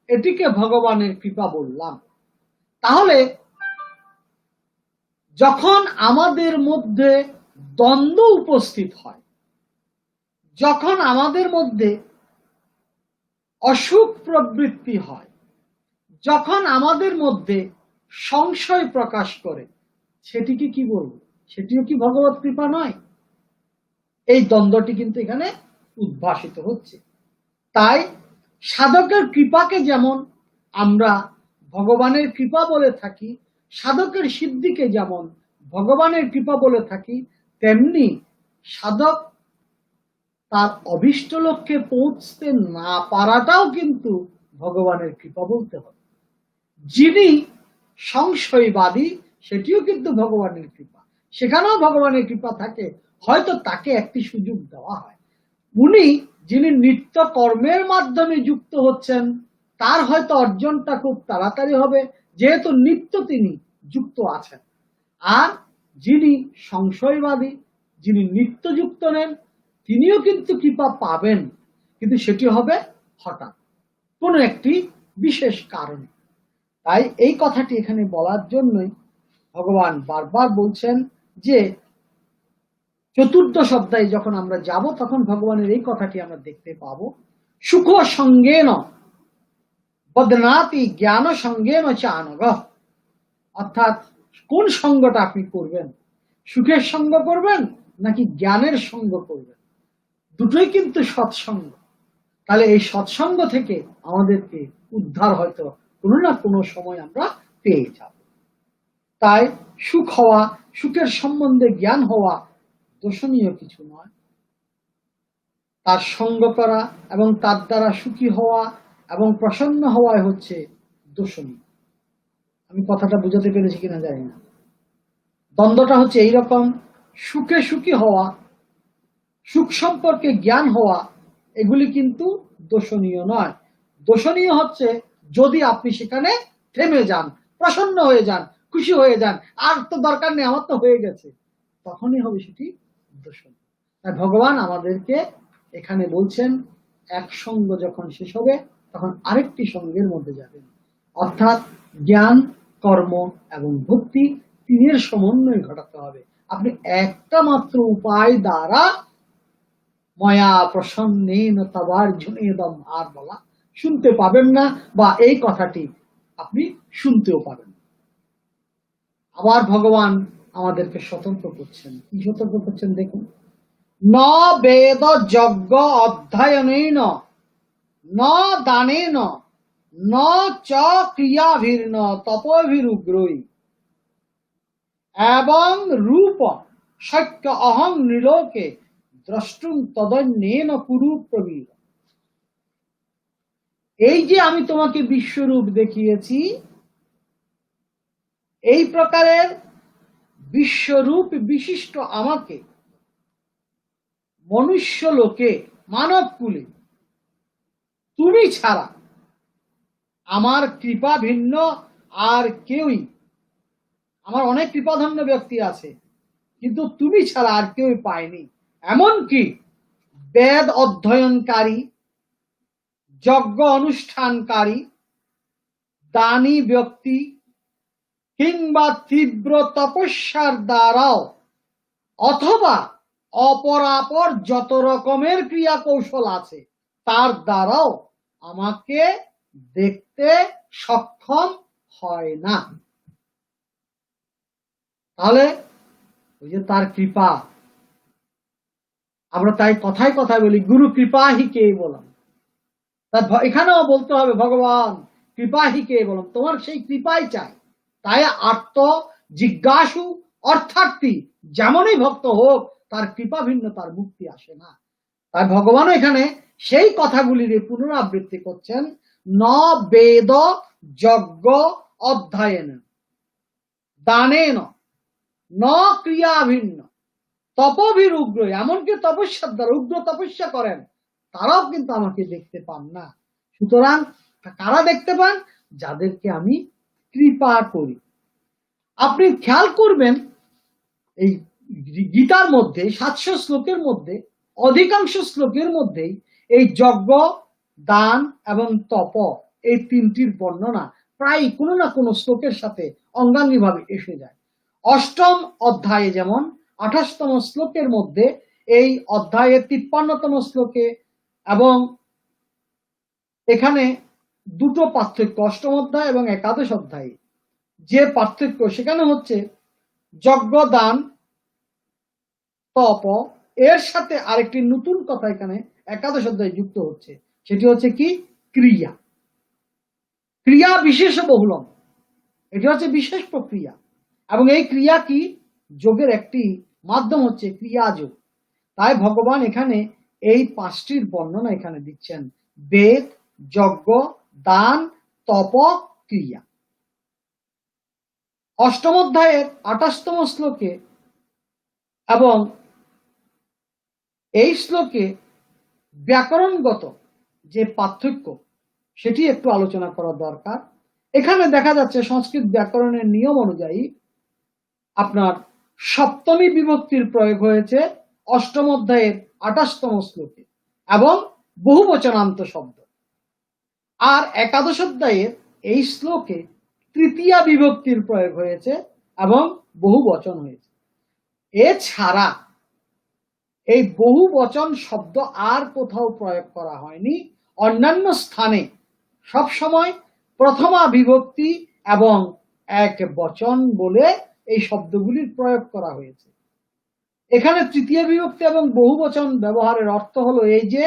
এটিকে ভগবানের কৃপা বললাম। তাহলে যখন আমাদের মধ্যে দ্বন্দ্ব উপস্থিত হয়, যখন আমাদের মধ্যে অসুখ প্রবৃত্তি হয়, যখন আমাদের মধ্যে সংশয় প্রকাশ করে, সেটিকে কি বলবো? সেটিও কি ভগবত কৃপা নয়? এই দ্বন্দ্বটি কিন্তু এখানে উদ্ভাসিত হচ্ছে। তাই সাধকের কৃপাকে যেমন আমরা ভগবানের কৃপা বলে থাকি, সাধকের সিদ্ধিকে যেমন ভগবানের কৃপা বলে থাকি, তেমনি সাধক তার অভিষ্ট লক্ষ্যে পৌঁছতে না পারাটাও কিন্তু ভগবানের কৃপা বলতে হবে। যিনি সংশয়বাদী সেটিও কিন্তু ভগবানের কৃপা, সেখানেও ভগবানের কৃপা থাকে, হয়তো তাকে একটি সুযোগ দেওয়া হয়। উনি যিনি নিত্য কর্মের মাধ্যমে যুক্ত হচ্ছেন তার হয়তো অর্জনটা খুব তাড়াতাড়ি হবে, যেহেতু নিত্য তিনি যুক্ত আছেন। আর যিনি সংশয়বাদী, যিনি নিত্য যুক্ত নেন, তিনিও কিন্তু কৃপা পাবেন, কিন্তু সেটি হবে হঠাৎ কোনো একটি বিশেষ কারণে। তাই এই কথাটি এখানে বলার জন্যই ভগবান বারবার বলছেন যে চতুর্দশ অধ্যায়ে যখন আমরা যাব তখন ভগবানের এই কথাটি আমরা দেখতে পাবো, সুখ সঙ্গেন বদনাতি জ্ঞান সঙ্গেন চানগ। অর্থাৎ কোন সঙ্গটা আপনি করবেন, সুখের সঙ্গ করবেন নাকি জ্ঞানের সঙ্গ করবেন, দুটোই কিন্তু সৎসঙ্গ। তাহলে এই সৎসঙ্গ থেকে আমাদেরকে উদ্ধার হয়তো কোনো না কোনো সময় আমরা পেয়ে যাব। তাই সুখ হওয়া, সুখের সম্বন্ধে জ্ঞান হওয়া দোষণীয় কিছু নয়। তার সঙ্গ করা এবং তার দ্বারা সুখী হওয়া এবং প্রসন্ন হওয়াই হচ্ছে দোষণীয়। আমি কথাটা বুঝাতে পেরেছি কিনা জানি না। দ্বন্দ্বটা হচ্ছে এইরকম, সুখে সুখী হওয়া, সুখ সম্পর্কে জ্ঞান হওয়া, এগুলি কিন্তু দোষণীয় নয়। দোষণীয় হচ্ছে যদি আপনি সেখানে থেমে যান, প্রসন্ন হয়ে যান, খুশি হয়ে যান, আর তো দরকার নেই, আমার তো হয়ে গেছে, তখনই হবে সেটি দোষণীয়। তাই ভগবান আমাদেরকে এখানে বলছেন এক সঙ্গ যখন শেষ হবে তখন আরেকটি সঙ্গের মধ্যে যাবেন, অর্থাৎ জ্ঞান, কর্ম এবং ভক্তি তিনের সমন্বয় ঘটাতে হবে। আপনি একটা মাত্র উপায় দ্বারা ময়া প্রসন্নেন তবার্জুনেদম আর বলা শুনতে পাবেন না, বা এই কথাটি আপনি শুনতেও পাবেন। আবার ভগবান আমাদেরকে সতর্ক করছেন। কি সতর্ক করছেন দেখুন, ন বেদ যজ্ঞ অধ্যয়নেন ন দানেন ন চ ক্রিয়াভির্ন তপোভিরুগ্রৈ এবং রূপ সত্য অহং নিলোকে দ্রষ্টুম তদন্যেন কুরু প্রবীর। এই যে আমি তোমাকে বিশ্বরূপ দেখিয়েছি, এই প্রকারের বিশ্বরূপ বিশিষ্ট আমাকে মনুষ্য লোকে, মানব কুলে তুমি ছাড়া আমার কৃপা ভিন্ন আর কেউই, আমার অনেক কৃপাধন্য ব্যক্তি আছে কিন্তু তুমি ছাড়া আর কেউই পায়নি। এমনকি বেদ অধ্যয়নকারী, যজ্ঞ অনুষ্ঠানকারী, দানী ব্যক্তি কিংবা তীব্র তপস্যার দ্বারাও অথবা অপরাপর যত রকমের ক্রিয়া কৌশল আছে তার দ্বারাও আমাকে দেখতে সক্ষম হয় না। তাহলে ওই যে তার কৃপা, আমরা তাই কথায় কথায় বলি গুরু কৃপা হি কে বললাম, এখানেও বলতে হবে ভগবান কৃপা হি কে বললাম, তোমার সেই কৃপাই চাই। তাই আত্ম জিজ্ঞাসু অর্থার্থী যেমনই ভক্ত হোক, তার কৃপা ভিন্ন তার মুক্তি আসে না। তাই ভগবান এখানে সেই কথাগুলির পুনরাবৃত্তি করছেন, ন বেদ যজ্ঞ অধ্যয়ন দানেন ন ক্রিয়া ভিন্ন তপোভির উগ্র, এমনকি তপস্যার দ্বারা উগ্র তপস্যা করেন তারাও কিন্তু আমাকে দেখতে পান না। সুতরাং কারা দেখতে পান? যাদেরকে আমি কৃপা করি। আপনি খেয়াল করবেন এই গীতার মধ্যে 700 শ্লোকের মধ্যে অধিকাংশ শ্লোকের মধ্যেই এই যজ্ঞ, দান এবং তপ, এই তিনটির বর্ণনা প্রায় কোনো না কোনো শ্লোকের সাথে অঙ্গাঙ্গিভাবে এসে যায়। অষ্টম অধ্যায়ে যেমন 28তম শ্লোকের মধ্যে, এই অধ্যায়ের 53তম শ্লোকে, এবং এখানে দুটো পার্থক্য, অষ্টম অধ্যায় এবং একাদশ অধ্যায়ে যে পার্থক্য সেখানে হচ্ছে যজ্ঞ, দান, তপ, এর সাথে আরেকটি নতুন কথা এখানে একাদশ অধ্যায়ে যুক্ত হচ্ছে, সেটি হচ্ছে কি ক্রিয়া। ক্রিয়া বিশেষ বহুলম, এটি হচ্ছে বিশেষ প্রক্রিয়া, এবং এই ক্রিয়া কি যোগের একটি মাধ্যম হচ্ছে ক্রিয়াযোগ। তাই ভগবান এখানে এই পাঁচটির বর্ণনা এখানে দিচ্ছেন, বেদ, যজ্ঞ, দান, তপ, ক্রিয়া। অষ্টম অধ্যায়ের 28তম শ্লোকে এবং এই শ্লোকে ব্যাকরণগত যে পার্থক্য সেটি একটু আলোচনা করা দরকার। এখানে দেখা যাচ্ছে সংস্কৃত ব্যাকরণের নিয়ম অনুযায়ী আপনার সপ্তমী বিভক্তির প্রয়োগ হয়েছে অষ্টম অধ্যায়ের 28তম শ্লোকে এবং বহুবচনান্ত শব্দ, আর একাদশ অধ্যায়ের এই শ্লোকে তৃতীয়া বিভক্তির প্রয়োগ হয়েছে এবং বহু বচন হয়েছে। এছাড়া এই বহু বচন শব্দ আর কোথাও প্রয়োগ করা হয়নি। অন্যান্য স্থানে সবসময় প্রথমা বিভক্তি এবং এক বচন বলে এই শব্দগুলির প্রয়োগ করা হয়েছে। এখানে তৃতীয় বিভক্তি এবং বহু বচন ব্যবহারের অর্থ হলো এই যে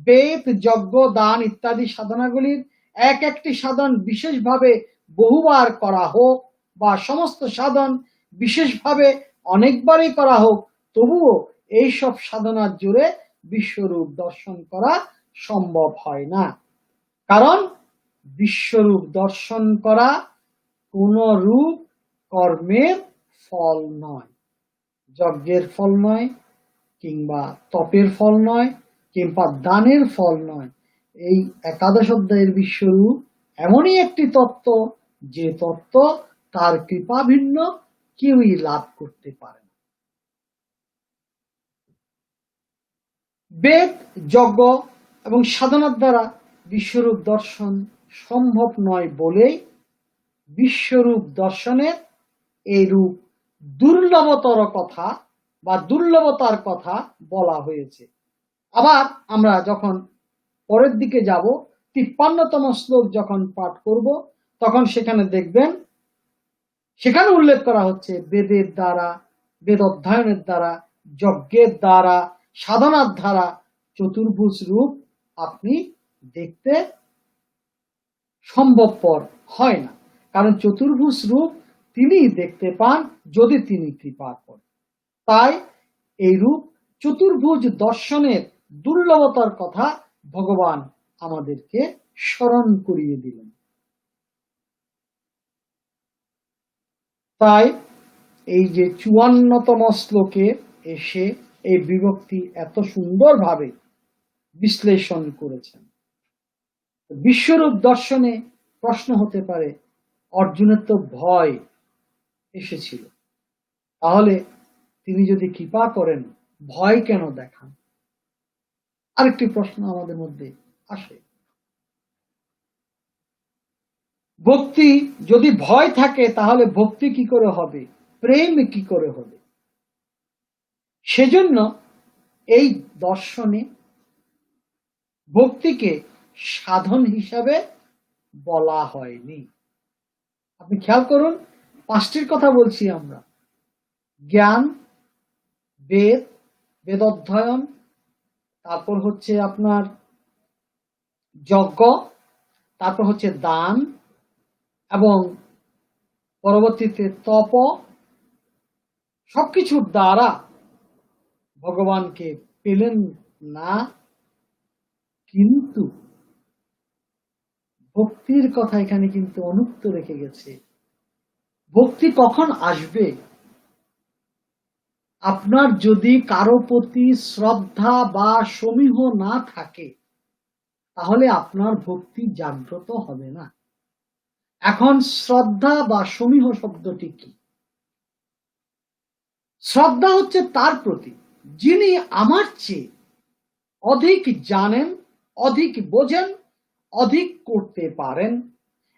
বেদ, যজ্ঞ, দান ইত্যাদি সাধনাগুলির এক একটি সাধন বিশেষভাবে বহুবার করা হোক বা সমস্ত সাধন বিশেষভাবে অনেকবারই করা হোক, তবুও এইসব সাধনার জোরে বিশ্বরূপ দর্শন করা সম্ভব হয় না। কারণ বিশ্বরূপ দর্শন করা কোন রূপ কর্মের ফল নয়, যজ্ঞের ফল নয়, কিংবা তপের ফল নয়, কিংবা দানের ফল নয়। এই একাদশ অধ্যায়ের বিশ্বরূপ এমনই একটি তত্ত্ব, যে তত্ত্ব তার কৃপা ভিন্ন কেউই লাভ করতে পারে না। বেদ, যজ্ঞ এবং সাধনার দ্বারা বিশ্বরূপ দর্শন সম্ভব নয় বলেই বিশ্বরূপ দর্শনের এই রূপ দুর্লভতর কথা বা দুর্লভতার কথা বলা হয়েছে। আবার আমরা যখন পরের দিকে যাব, 53তম শ্লোক যখন পাঠ করব, তখন সেখানে দেখবেন সেখানে উল্লেখ করা হচ্ছে বেদের দ্বারা, বেদ অধ্যয়নের দ্বারা, যজ্ঞের দ্বারা, সাধনার দ্বারা চতুর্ভুজ রূপ আপনি দেখতে সম্ভবপর হয় না। কারণ চতুর্ভুজ রূপ তিনি দেখতে পান যদি তিনি কৃপা করেন। তাই এই রূপ চতুর্ভুজ দর্শনের দুর্লভতার কথা ভগবান আমাদেরকে স্মরণ করিয়ে দিলেন। তাই এই যে 54তম শ্লোকে এসে এই বিভক্তি এত সুন্দরভাবে বিশ্লেষণ করেছেন। বিশ্বরূপ দর্শনে প্রশ্ন হতে পারে, অর্জুনের তো ভয় এসেছিল, তাহলে তিনি যদি কৃপা করেন ভয় কেন দেখান? আরেকটি প্রশ্ন আমাদের মধ্যে আসে, ভক্তি যদি ভয় থাকে তাহলে ভক্তি কি করে হবে, প্রেম কি করে হবে? সেজন্য এই দর্শনে ভক্তিকে সাধন হিসাবে বলা হয়নি। আপনি খেয়াল করুন, 5টির কথা বলছি আমরা, জ্ঞান, বেদ, বেদোধ্যয়ন, তারপর হচ্ছে আপনার যজ্ঞ, তারপর হচ্ছে দান, এবং পরবর্তীতে তপ। সবকিছুর দ্বারা ভগবানকে পেলেন না, কিন্তু ভক্তির কথা এখানে কিন্তু অনুক্ত রেখে গেছে। ভক্তি কখন আসবে? আপনার যদি কারো প্রতি শ্রদ্ধা বা সমীহ না থাকে, তাহলে আপনার ভক্তি জাগ্রত হবে না। এখন শ্রদ্ধা বা সমীহ শব্দটি কি? শ্রদ্ধা হচ্ছে তার প্রতি যিনি আমার চেয়ে অধিক জানেন, অধিক বোঝেন, অধিক করতে পারেন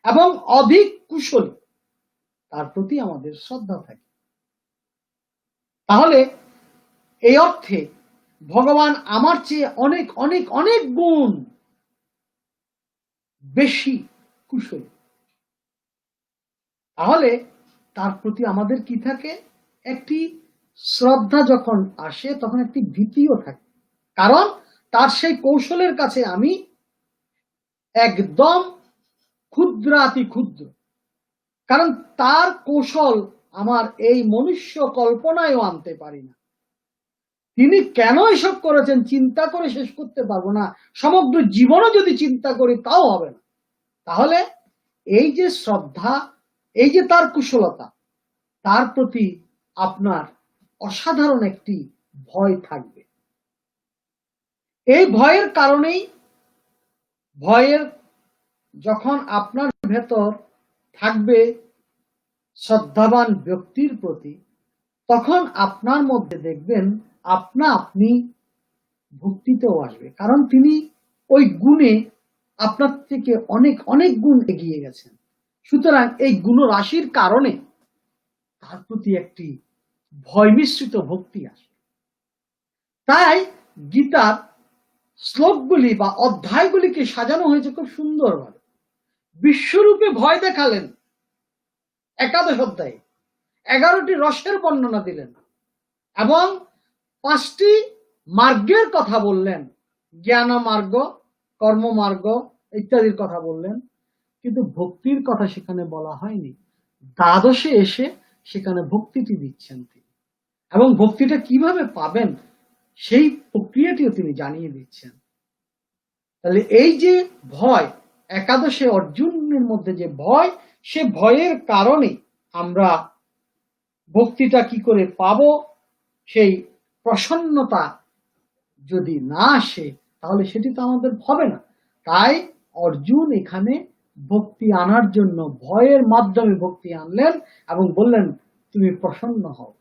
এবং অধিক কুশলী, তার প্রতি আমাদের শ্রদ্ধা থাকে। তাহলে এই অর্থে ভগবান আমার চেয়ে অনেক অনেক অনেক গুণ বেশি কুশলী। তাহলে তার প্রতি আমাদের কি থাকে? একটি শ্রদ্ধা যখন আসে তখন একটি ভীতিও থাকে, কারণ তার সেই কৌশলের কাছে আমি একদম ক্ষুদ্রাতি ক্ষুদ্র। কারণ তার কৌশল আমার এই মনুষ্য কল্পনায়ও আনতে পারি না। তিনি কেন এসব করেছেন চিন্তা করে শেষ করতে পারবো না, সমগ্র জীবনও যদি চিন্তা করি তাও হবে না। তাহলে এই যে শ্রদ্ধা, এই যে তার কুশলতা, তার প্রতি আপনার অসাধারণ একটি ভয় থাকবে। এই ভয়ের কারণেই, ভয়ের যখন আপনার ভেতর থাকবে শ্রদ্ধাবান ব্যক্তির প্রতি, তখন আপনার মধ্যে দেখবেন আপনা আপনি ভক্তিতেও আসবে, কারণ তিনি ওই গুণে আপনার থেকে অনেক অনেক গুণ এগিয়ে গেছেন। সুতরাং এই গুণরাশির কারণে তার প্রতি একটি ভয় মিশ্রিত ভক্তি আসে। তাই গীতার শ্লোকগুলি বা অধ্যায়গুলিকে সাজানো হয়েছে খুব সুন্দরভাবে। বিশ্বরূপে ভয় দেখালেন একাদশ অধ্যায়ে, 11টি রসের বর্ণনা দিলেন এবং 5টি মার্গের কথা বললেন, জ্ঞান মার্গ, কর্ম মার্গ ইত্যাদির কথা বললেন, কিন্তু ভক্তির কথা সেখানে বলা হয়নি। দ্বাদশে এসে সেখানে ভক্তিটি দিচ্ছেন তিনি, এবং ভক্তিটা কিভাবে পাবেন সেই প্রক্রিয়াটিও তিনি জানিয়ে দিচ্ছেন। তাহলে এই যে ভয়, একাদশে অর্জুনের মধ্যে যে ভয়, সে ভয়ের কারণে আমরা ভক্তিটা কি করে পাবো, সেই প্রসন্নতা যদি না আসে তাহলে সেটি তো আমাদের হবে না। তাই অর্জুন এখানে ভক্তি আনার জন্য ভয়ের মাধ্যমে ভক্তি আনলেন এবং বললেন, তুমি প্রসন্ন হও,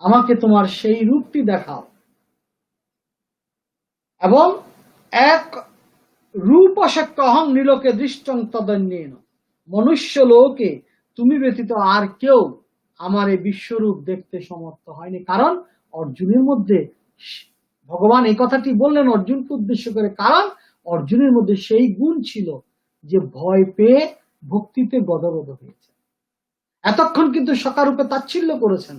আমাকে তোমার সেই রূপটি দেখাও। এবং এক রূপশক্যহং নীলকে দৃষ্টং তদন্যেন, মনুষ্য লোকে তুমি ব্যতীত আর কেউ আমার এই বিশ্বরূপ দেখতে সমর্থ হয়নি। কারণ অর্জুনের মধ্যে, ভগবান এই কথাটি বললেন অর্জুনকে উদ্দেশ্য করে, কারণ অর্জুনের মধ্যে সেই গুণ ছিল যে ভয় পেয়ে ভক্তিতে গদগদ হয়েছে। এতক্ষণ কিন্তু সকারূপে তাচ্ছিল্য করেছেন,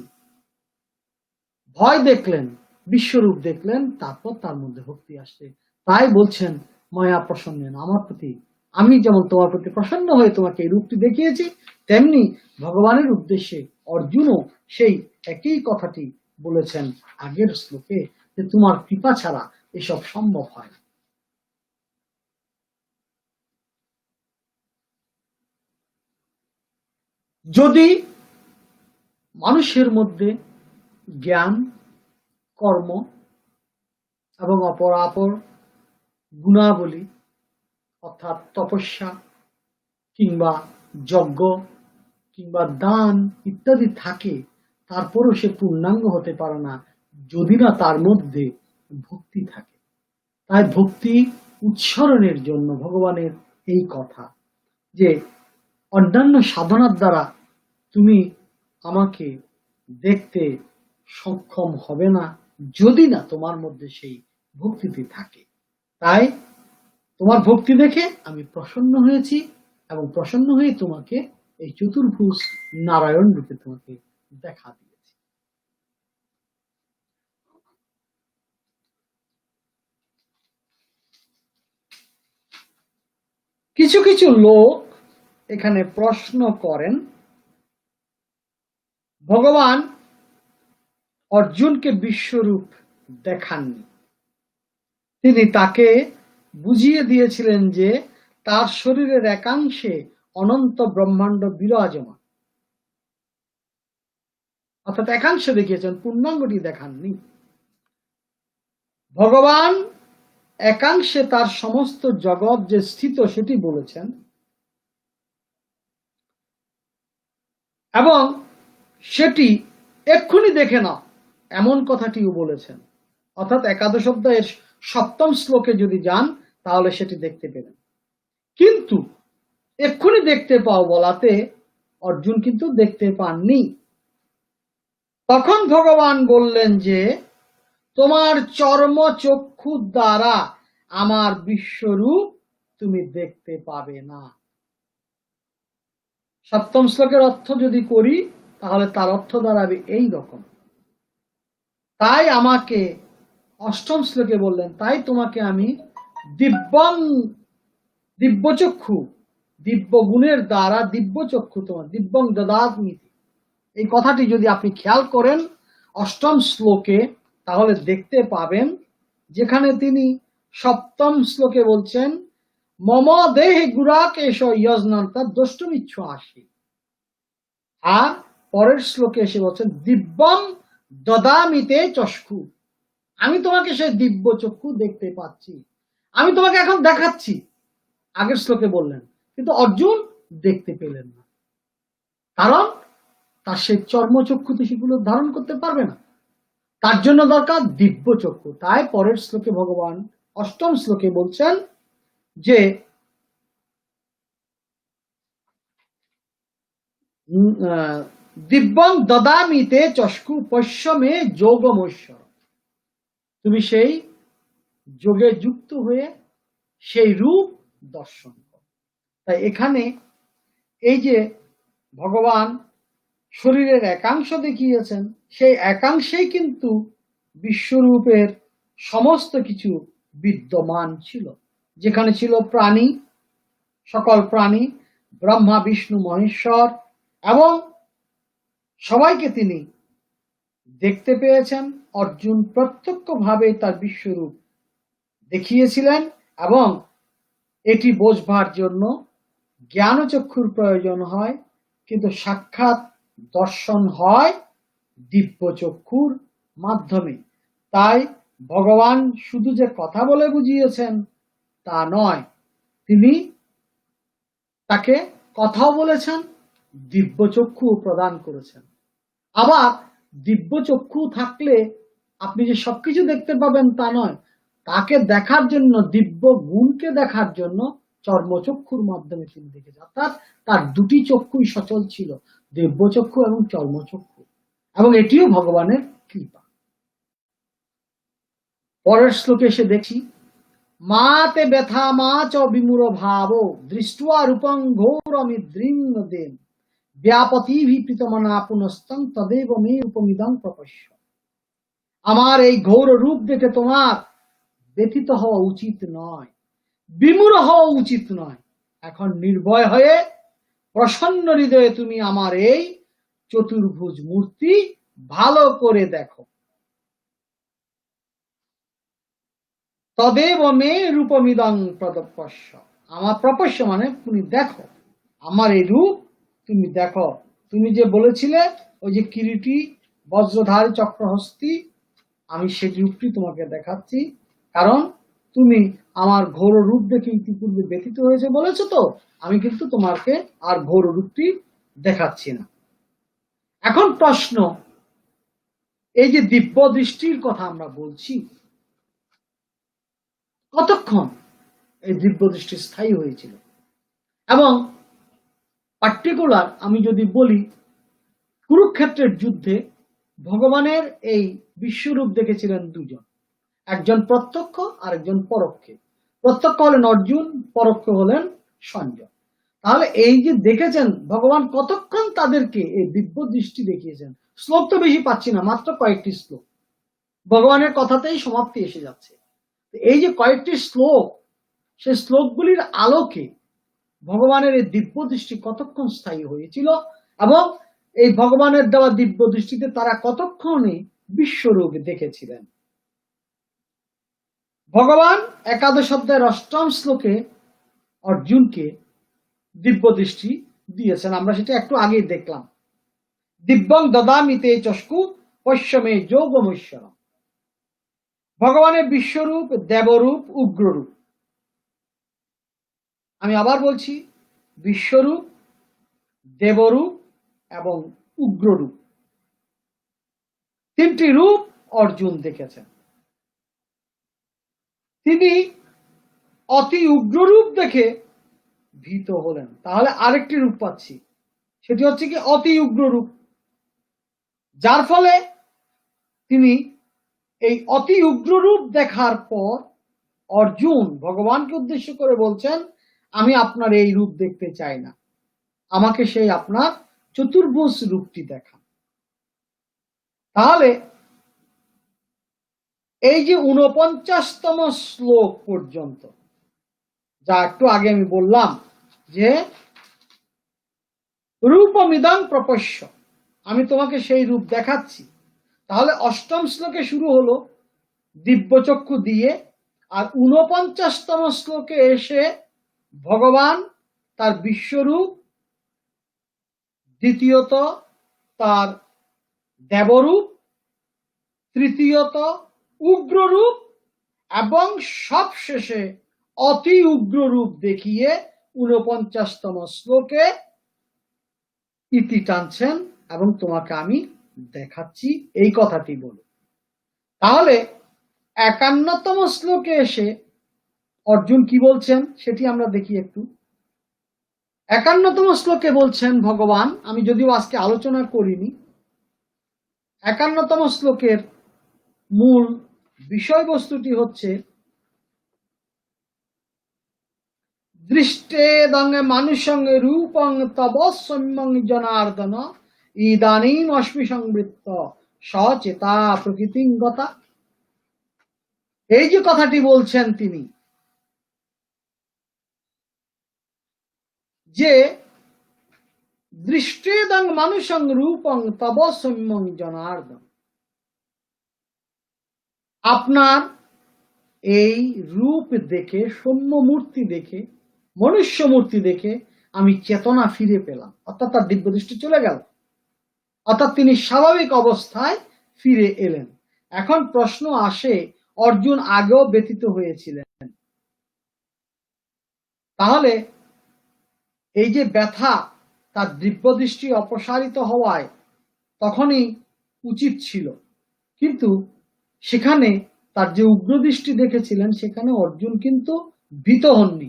ভয় দেখলেন, বিশ্বরূপ দেখলেন, তারপর তার মধ্যে ভক্তি আসছে। তাই বলছেন মায়া প্রসন্ন, আমার প্রতি, আমি যেমন তোমার প্রতি প্রসন্ন হয়ে তোমাকে এই রূপটি দেখিয়েছি, তেমনি ভগবানের উদ্দেশ্যে অর্জুনও সেই একই কথাটি বলেছেন আগের শ্লোকে, যে তোমার কৃপা ছাড়া এসব সম্ভব হয়। যদি মানুষের মধ্যে জ্ঞান, কর্ম এবং অপরাপর গুণাবলী অর্থাৎ তপস্যা কিংবা যজ্ঞ কিংবা দান ইত্যাদি থাকে, তারপরও সে পূর্ণাঙ্গ হতে পারে না যদি না তার মধ্যে ভক্তি থাকে। তাই ভক্তি উৎসরণের জন্য ভগবানের এই কথা যে অন্যান্য সাধনার দ্বারা তুমি আমাকে দেখতে সক্ষম হবে না যদি না তোমার মধ্যে সেই ভক্তিটি থাকে। তাই তোমার ভক্তি দেখে আমি প্রসন্ন হয়েছি এবং প্রসন্ন হয়ে তোমাকে এই চতুর্ভুজ নারায়ণ রূপে তোমাকে দেখা দিয়েছি। কিছু কিছু লোক এখানে প্রশ্ন করেন, ভগবান অর্জুনকে বিশ্বরূপ দেখাননি, তিনি তাকে বুঝিয়ে দিয়েছিলেন যে তার শরীরের একাংশে অনন্ত ব্রহ্মাণ্ড বিরাজমান, অর্থাৎ একাংশ দেখিয়েছেন, পূর্ণাঙ্গটি দেখাননি। ভগবান একাংশে তার সমস্ত জগৎ যে স্থিত সেটি বলেছেন, এবং সেটি এক্ষুনি দেখে নাও এমন কথাটিও বলেছেন। অর্থাৎ একাদশ অধ্যায়ের 7ম শ্লোকে যদি যান তাহলে সেটি দেখতে পেলেন। কিন্তু এক্ষুনি দেখতে পাও বলাতে অর্জুন কিন্তু দেখতে পাননি। তখন ভগবান বললেন যে তোমার চর্মচক্ষু দ্বারা আমার বিশ্বরূপ তুমি দেখতে পাবে না। 7ম শ্লোকের অর্থ যদি করি তাহলে তার অর্থ দাঁড়াবে এই রকম। তাই আমাকে 8ম শ্লোকে বললেন, তাই তোমাকে আমি দিব্যচক্ষু, দিব্য গুণের দ্বারা দিব্যচক্ষু তোমার, দিব্যং দদামি, এই কথাটি যদি আপনি খেয়াল করেন 8ম শ্লোকে তাহলে দেখতে পাবেন যেখানে তিনি 7ম শ্লোকে বলছেন মম দেহে গুরাকেশ যজনান্তা দ্রষ্টুমিচ্ছ আসি, আর পরের শ্লোকে এসে বলছেন দিব্যম দদামিতে চক্ষু, আমি তোমাকে সেই দিব্য চক্ষু দেখতে পাচ্ছি, আমি তোমাকে এখন দেখাচ্ছি। আগের শ্লোকে বললেন, কিন্তু অর্জুন দেখতে পেলেন না, কারণ তার সেই চর্মচক্ষুতে সেগুলো ধারণ করতে পারবে না, তার জন্য দরকার দিব্য চক্ষু। তাই পরের শ্লোকে ভগবান 8ম শ্লোকে বলছেন যে দিব্যং দদামিতে চক্ষু পশ্যমে যোগমৈশ্বর, তুমি সেই যোগে যুক্ত হয়ে সেই রূপ দর্শন করো। তাই এখানে এই যে ভগবান শরীরের একাংশ দেখিয়েছেন, সেই একাংশেই কিন্তু বিশ্বরূপের সমস্ত কিছু বিদ্যমান ছিল। যেখানে ছিল প্রাণী, সকল প্রাণী, ব্রহ্মা বিষ্ণু মহেশ্বর, এবং সবাইকে তিনি দেখতে পেয়েছেন। অর্জুন প্রত্যক্ষভাবে তার বিশ্বরূপ দেখিয়েছিলেন, এবং এটি বোঝবার জন্য জ্ঞানচক্ষুর প্রয়োজন হয়, কিন্তু সাক্ষাৎ দর্শন হয় দিব্যচক্ষুর মাধ্যমে। তাই ভগবান শুধু যে কথা বলে বুঝিয়েছেন তা নয়, তিনি তাকে কথাও বলেছেন, দিব্যচক্ষু প্রদান করেছেন। আবার দিব্যচক্ষু থাকলে আপনি যে সবকিছু দেখতে পাবেন তা নয়, তাকে দেখার জন্য, দিব্য গুণকে দেখার জন্য চর্মচক্ষুর মাধ্যমে তিনি দেখেছেন। অর্থাৎ তার দুটি চক্ষুই সচল ছিল, দিব্যচক্ষু এবং চর্মচক্ষু, এবং এটিও ভগবানের কৃপা। পরের শ্লোকে এসে দেখি, মাতে ব্যথা মা চ বিমূঢ় ভাব দৃষ্টা রূপং ঘোরমিদ্রিং দেন ব্যাপতিভি প্রীতমনা পুনস্তং তদেব মে উপমিদং প্রপশ্য। আমার এই ঘোর রূপ দেখে তোমার ব্যথিত হওয়া উচিত নয়, বিমূঢ় হওয়া উচিত নয়। এখন নির্ভয় হয়ে প্রসন্ন হৃদয়ে তুমি আমার এই চতুর্ভুজ মূর্তি ভালো করে দেখো। তদেব মে রূপমিদং প্রপশ্য, আমার প্রপশ্য মানে তুমি দেখো, আমার এই রূপ তুমি দেখো। তুমি যে বলেছিলে ওই যে কিরীটি বজ্রধারী চক্রহস্তি, আমি সেই রূপটি তোমাকে দেখাচ্ছি, কারণ তুমি আমার ঘোর রূপ দেখে ইতিপূর্বে ব্যথিত হয়েছে বলেছো, তো আমি কিন্তু তোমাকে আর ঘোর রূপটি দেখাচ্ছি না। এখন প্রশ্ন, এই যে দিব্য দৃষ্টির কথা আমরা বলছি, কতক্ষণ এই দিব্য দৃষ্টি স্থায়ী হয়েছিল? এবং পার্টিকুলার আমি যদি বলি, কুরুক্ষেত্রের যুদ্ধে ভগবানের এই বিশ্বরূপ দেখেছিলেন দুজন, একজন প্রত্যক্ষ আর একজন পরোক্ষে। প্রত্যক্ষ হলেন অর্জুন, পরোক্ষ হলেন সঞ্জয়। তাহলে এই যে দেখেছেন ভগবান, কতক্ষণ তাদেরকে এই দিব্য দৃষ্টি দেখিয়েছেন? শ্লোক তো বেশি পাচ্ছি না, মাত্র কয়েকটি শ্লোক, ভগবানের কথাতেই সমাপ্তি এসে যাচ্ছে। এই যে কয়েকটি শ্লোক, সেই শ্লোকগুলির আলোকে ভগবানের এই দিব্য দৃষ্টি কতক্ষণ স্থায়ী হয়েছিল, এবং এই ভগবানের দেওয়া দিব্য দৃষ্টিতে তারা কতক্ষণে বিশ্বরূপ দেখেছিলেন। ভগবান একাদশ অধ্যায়ের ৮ম শ্লোকে অর্জুনকে দিব্য দৃষ্টি দিয়েছেন, আমরা সেটা একটু আগেই দেখলাম। দিব্যং দদামি তে চক্ষু পশ্যমে যোগমৈশ্বরম। ভগবানের বিশ্বরূপ, দেবরূপ, উগ্ররূপ। আমি আবার বলছি, বিশ্বরূপ, দেবরূপ এবং উগ্ররূপ, তিনটি রূপ অর্জুন দেখেছেন। তিনি অতি উগ্ররূপ দেখে ভীত হলেন। তাহলে আরেকটি রূপ পাচ্ছি, সেটি হচ্ছে কি অতি উগ্ররূপ, যার ফলে তিনি এই অতি উগ্ররূপ দেখার পর অর্জুন ভগবানকে উদ্দেশ্য করে বলছেন, আমি আপনার এই রূপ দেখতে চাই না, আমাকে সেই আপনার চতুর্ভুজ রূপটি দেখান। তাহলে এই যে ৪৯তম শ্লোক পর্যন্ত, যা একটু আগে আমি বললাম যে রূপমিদং প্রপশ্য, আমি তোমাকে সেই রূপ দেখাচ্ছি, তাহলে ৮ম শ্লোকে শুরু হলো দিব্যচক্ষু দিয়ে, আর ৪৯তম শ্লোকে এসে ভগবান তার বিশ্বরূপ, দ্বিতীয়ত তার দেবরূপ, তৃতীয়ত উগ্ররূপ, এবং সবশেষে অতি উগ্ররূপ দেখিয়ে ৪৯তম শ্লোকে ইতি টানছেন, এবং তোমাকে আমি দেখাচ্ছি এই কথাটি বলে। তাহলে ৫১তম শ্লোকে এসে অর্জুন কি বলছেন সেটি আমরা দেখি একটু। ৫১তম শ্লোকে বলছেন ভগবান, আমি যদিও আজকে আলোচনা করিনি, ৫১তম শ্লোকের মূল বিষয়বস্তুটি হচ্ছে দৃষ্টেদং মানুষং রূপং তব সৌম্যং জনার্দন ইদানীম অস্মি সংবৃত্ত সচেতা প্রকৃতিগতা। এই যে কথাটি বলছেন তিনি, যে দৃষ্টেদং মানুষং রূপং তব সৌম্যং জনার্দন, আপনার এই রূপ দেখে, সৌম্য মূর্তি দেখে, মনুষ্য মূর্তি দেখে আমি চেতনা ফিরে পেলাম, অর্থাৎ তার দিব্য দৃষ্টি চলে গেল, অর্থাৎ তিনি স্বাভাবিক অবস্থায় ফিরে এলেন। এখন প্রশ্ন আসে, অর্জুন আগেও ব্যথিত হয়েছিলেন, তাহলে এই যে ব্যথা, তার দিব্য দৃষ্টি অপসারিত হওয়ায় তখনই উচিত ছিল, কিন্তু সেখানে তার যে উগ্রদৃষ্টি দেখেছিলেন সেখানে অর্জুন কিন্তু ভীত হননি।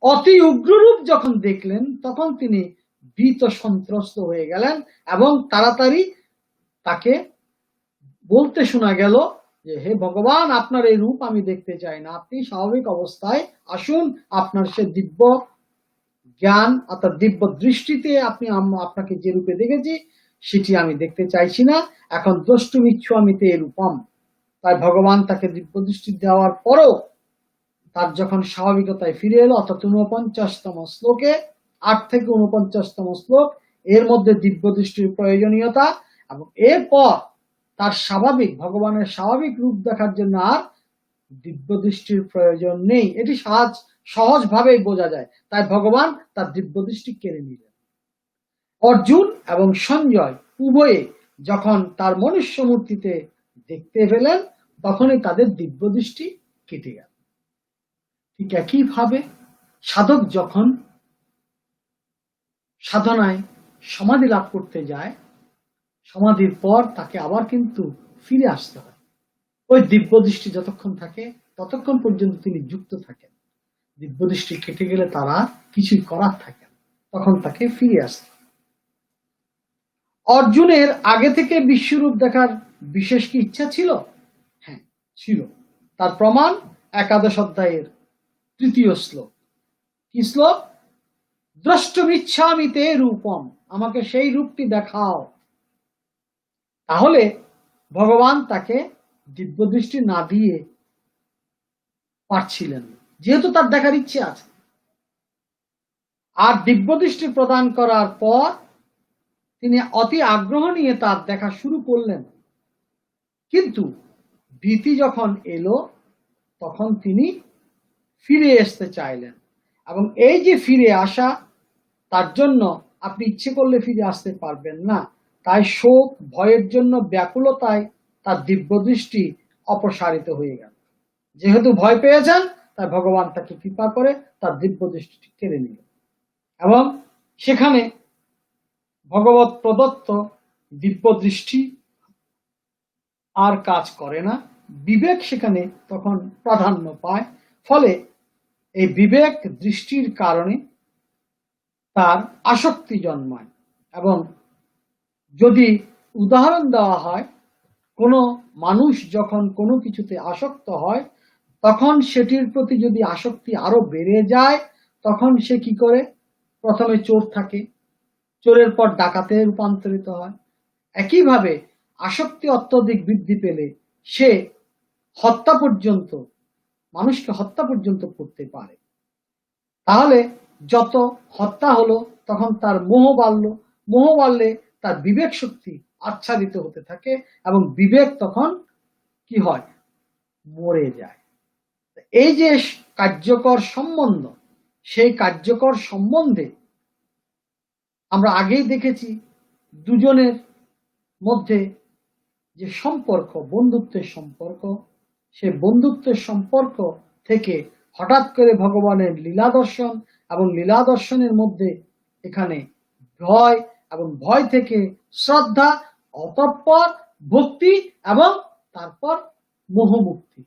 অতি উগ্ররূপ যখন দেখলেন তখন তিনি ভীত সন্ত্রস্ত হয়ে গেলেন এবং তাড়াতাড়ি তাকে বলতে শোনা গেল যে হে ভগবান, আপনার এই রূপ আমি দেখতে চাই না, আপনি স্বাভাবিক অবস্থায় আসুন, আপনার সে দিব্য জ্ঞান অর্থাৎ দিব্য দৃষ্টিতে আপনাকে যে রূপে দেখেছি সেটি আমি দেখতে চাইছি না, এখন দ্রষ্টুমিচ্ছামি তে রূপম। তাই ভগবান তাকে দিব্য দৃষ্টি দেওয়ার পরও তার যখন স্বাভাবিকতায় ফিরে এলো, অর্থাৎ ৪৯তম শ্লোকে, ৮ থেকে ৪৯তম শ্লোক, এর মধ্যে দিব্য দৃষ্টির প্রয়োজনীয়তা, এবং এরপর তার স্বাভাবিক ভগবানের স্বাভাবিক রূপ দেখার জন্য আর দিব্য দৃষ্টির প্রয়োজন নেই, এটি সহজভাবেই বোঝা যায়। তাই ভগবান তার দিব্য দৃষ্টি কেড়ে নিলেন। অর্জুন এবং সঞ্জয় উভয়ে যখন তার মনুষ্য মূর্তিতে দেখতে পেলেন তখনই তাদের দিব্য দৃষ্টি কেটে গেল। ঠিক একইভাবে সাধক যখন সাধনায় সমাধি লাভ করতে যায়, সমাধির পর তাকে আবার কিন্তু ফিরে আসতে হয়। ওই দিব্য দৃষ্টি যতক্ষণ থাকে ততক্ষণ পর্যন্ত তিনি যুক্ত থাকেন। দিব্য দৃষ্টি কেটে গেলে তারা কিছুই করার থাকে না, তখন তাকে ফিরে আসতে। অর্জুনের আগে থেকে বিশ্বরূপ দেখার বিশেষ কি ইচ্ছা ছিল? হ্যাঁ ছিল। তার প্রমাণ একাদশ অধ্যায়ের ৩য় শ্লোক। কি শ্লোক? দ্রষ্টুমিচ্ছামি তে রূপম, আমাকে সেই রূপটি দেখাও। তাহলে ভগবান তাকে দিব্য দৃষ্টি না দিয়ে পারছিলেন, যেহেতু তার দেখার ইচ্ছে আছে। আর দিব্য দৃষ্টি প্রদান করার পর তিনি অতি আগ্রহ নিয়ে তার দেখা শুরু করলেন, কিন্তু ভীতি যখন এলো তখন তিনি ফিরে আসতে চাইলেন। এবং এই যে ফিরে আসা, তার জন্য আপনি ইচ্ছে করলে ফিরে আসতে পারবেন না। তাই শোক ভয়ের জন্য ব্যাকুলতায় তার দিব্য দৃষ্টি অপসারিত হয়ে গেল। যেহেতু ভয় পেয়েছেন তাই ভগবান তাকে কৃপা করে তার দিব্য দৃষ্টিটি কেড়ে নিল, এবং সেখানে ভগবত প্রদত্ত দিব্য দৃষ্টি আর কাজ করে না, বিবেক সেখানে তখন প্রাধান্য পায়। ফলে এই বিবেক দৃষ্টির কারণে তার আসক্তি জন্মায়। এবং যদি উদাহরণ দেওয়া হয়, কোনো মানুষ যখন কোনো কিছুতে আসক্ত হয় তখন সেটির প্রতি যদি আসক্তি আরো বেড়ে যায় তখন সে কি করে? প্রথমে চোর থাকে, চোরের পর ডাকাতে রূপান্তরিত হয়। একইভাবে আসক্তি অত্যধিক বৃদ্ধি পেলে সে হত্যা পর্যন্ত, মানুষকে হত্যা পর্যন্ত করতে পারে। তাহলে যত হত্যা হলো তখন তার মোহ বাড়লো, মোহ বাড়লে তার বিবেক শক্তি আচ্ছাদিত হতে থাকে এবং বিবেক তখন কি হয়? মরে যায়। এই যে কার্যকর সম্বন্ধ, সেই কার্যকর সম্বন্ধে আমরা আগেই দেখেছি দুজনের মধ্যে যে সম্পর্ক, বন্ধুত্বের সম্পর্ক, সে বন্ধুত্বের সম্পর্ক থেকে হঠাৎ করে ভগবানের লীলা দর্শন, এবং লীলা দর্শনের মধ্যে এখানে ভয়, এবং ভয় থেকে শ্রদ্ধা, অতঃপর ভক্তি, এবং তারপর মোহমুক্তি।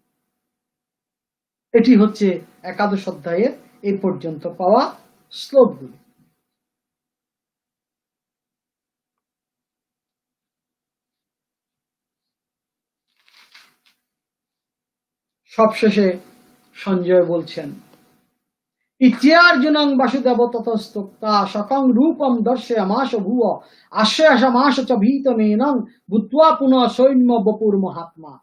এটি হচ্ছে একাদশ অধ্যায়ের এই পর্যন্ত পাওয়া শ্লোকগুলি। সবশেষে সঞ্জয় বলছেন, ইত্যার্জুনং বাসুদেব ততস্তোক্তা সকং রূপম দর্শয়ামাস ভুব আশ্রয়াসমাস চ ভীতমেনং ভূত্বা পুনঃ সৈন্য বপুর মহাত্মা।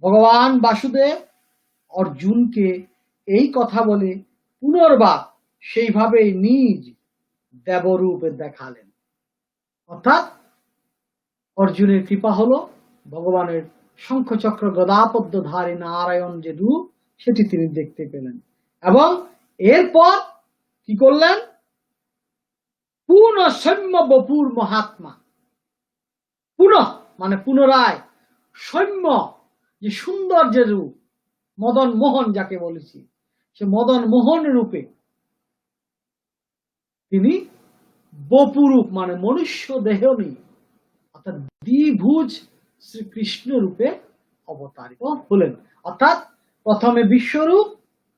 ভগবান বাসুদেব অর্জুনকে এই কথা বলে পুনর্বার সেইভাবেই নিজ দেবরূপে দেখালেন। অর্থাৎ অর্জুনের কৃপা হলো ভগবানের শঙ্খচক্র গদাপদ্মধারী নারায়ণ যে রূপ সেটি তিনি দেখতে পেলেন, এবং এরপর কি করলেন, পুনঃ সৌম্য বপুর মহাত্মা। পুনঃ মানে পুনরায়, সৌম্য যে সুন্দর যে রূপ, মদন মোহন যাকে বলেছি, সে মদন মোহন রূপে তিনি বপুরূপ মানে মনুষ্য দেহ নেই, অর্থাৎ দ্বিভুজ শ্রীকৃষ্ণ রূপে অবতারিত হলেন। অর্থাৎ প্রথমে বিশ্বরূপ,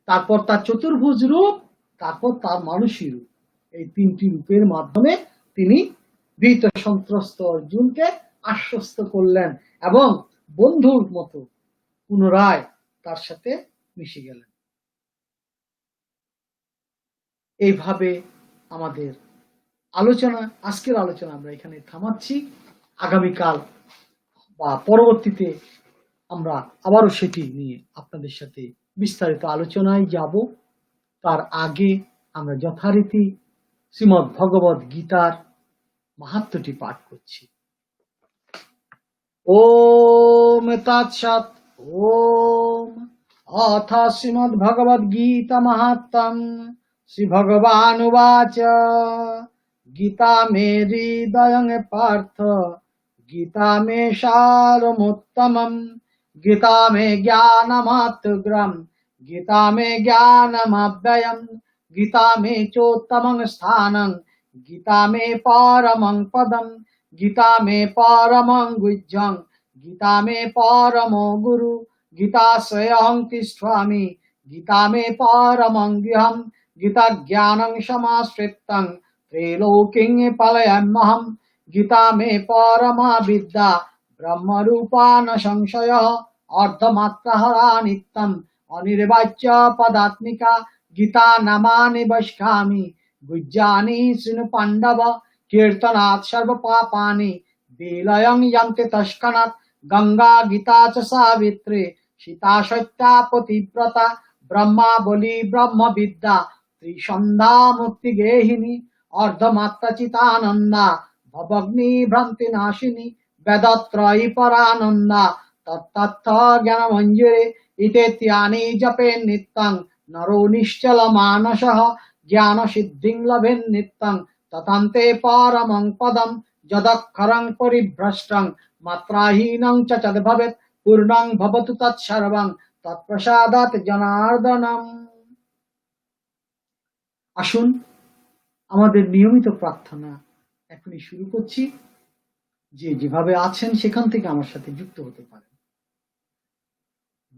তারপর তার চতুর্ভুজ রূপ, তারপর তার মানুষী রূপ, এই তিনটি রূপের মাধ্যমে তিনি ভীত সন্ত্রস্ত অর্জুনকে আশ্বস্ত করলেন এবং বন্ধুর মতো পুনরায় তার সাথে মিশে গেলেন। এইভাবে আমাদের আলোচনা, আজকের আলোচনা আমরা এখানে থামাচ্ছি। আগামীকাল বা পরবর্তীতে আমরা আবারও সেটি নিয়ে আপনাদের সাথে বিস্তারিত আলোচনায় যাব। তার আগে আমরা যথারীতি শ্রীমদ্ ভগবদ গীতার মাহাত্ম্যটি পাঠ করছি। ওম তৎসৎ। ওম অথ শ্রীমদ্ ভগবদ গীতা মাহাত্ম্যম। শ্রী ভগবানুবাচ গীতা মে হৃদয়ং পার্থ গীতা মে সারমুত্তমম গীতা মে জ্ঞানমাত্রগ্রম গীতা মে জ্ঞানমাব্যয়ম গীতা মে চোত্তমং স্থানং গীতা মে পরমং পদম গীতা মে পরমং গুহ্যং গীতা মে পরমো গুরু গীতা স্বয়ং তিষ্ঠামি গীতা মে পরমং গৃহম গীতা জ্ঞানং সমাশ্রিতং ত্রৈলোক্যং পালয়াম্যহম গীতা মে পরমা বিদ্যা ব্রহ্মরূপা ন সংশয়ঃ অর্ধমাত্রাহরা নিত্যম অনির্বাচ্য পদাত্মিকা গীতা নামানি বৈষ্কামি গুহ্যানি শৃণু পাণ্ডব কীর্তনাৎ সর্ব পাপানি বিলয়ং যন্তি তস্কনাৎ গঙ্গা গীতা চ সাবিত্রী সীতা সত্যা পতিব্রতা ব্রহ্মা বলি ব্রহ্ম বিদ্যা ত্রিসন্ধ্যা মুক্তি গেহিনী অর্ধমাত্রা চিতানন্দা ভবগ্নি ভ্রান্তি নাশিনী বেদত্রয়ী পরানন্দা তত্তত্থ জ্ঞান মঞ্জুরে ইতেত্যানি জপে নিত্যং নরো নিশ্চল মানসঃ জ্ঞান সিদ্ধিং লভেন নিত্যং তথান্তে পরমং পদম যদক্ষরং পরিভ্রষ্টং মাত্রাহীনং চ তদ্ভবেৎ পূর্ণং ভবতু তৎসর্বং তৎপ্রসাদাৎ জনার্দনম। আসুন আমাদের নিয়মিত প্রার্থনা এখনই শুরু করছি। যেভাবে আছেন সেখান থেকে আমার সাথে যুক্ত হতে পারেন।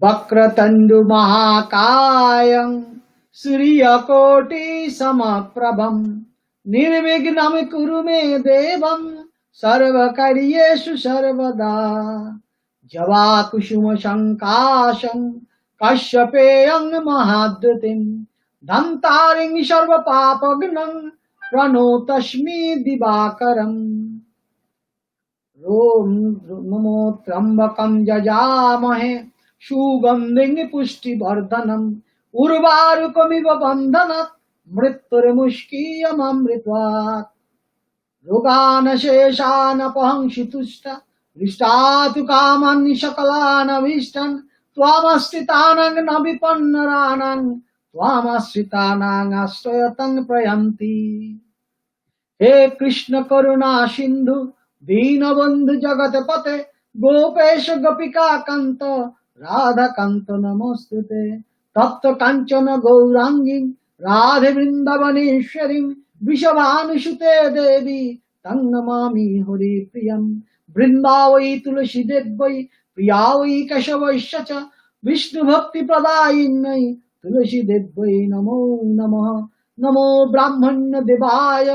বক্রতুণ্ড মহাকায়ং সূর্যকোটি সমপ্রভম নির্বিঘ্নম কুরু মে দেবম সর্বকার্যেষু সর্বদা। জবা কুসুম সংকাশং কাশ্যপেয়ং মহাদ্যুতিম ধন্তারিং সর্বপাপঘ্নং প্রণতস্মি দিবাকরম। ওম নমো ত্র্যম্বকং যজামহে সুগন্ধিং পুষ্টিবর্ধনম উর্বারুকমিব বন্ধনাৎ মৃত্যুর্মুষ্কিয়মৃত্বাৎ। রোগানশেষানপহংসি তুষ্টা দৃষ্টাতু কামান্নি সকলানভীষ্টান ত্বামাশ্রিতানাং ন বিপন্নরানাং ত্বামাশ্রিতানাং আশ্রয়তং প্রয়ান্তি। হে কৃষ্ণ করুণা সিন্ধু দীনবন্ধু জগৎপতে গোপেশ গোপিকা কান্ত রাধাকান্ত নমস্তুতে। তপ্ত কাঞ্চন গৌরাঙ্গী রাধে বৃন্দাবনেশ্বরী বৃষভানুসুতে দেবী তং নমামি হরি প্রিয়ম। বৃন্দাবৈ তুলসী দেব্যৈ প্রিয়া वै কেশবৈশ্য চ বিষ্ণু ভক্তি প্রদায়িন্যৈ তুলসী দেব্যৈ নমো নমঃ। নমো ব্রাহ্মণ্য দেবায়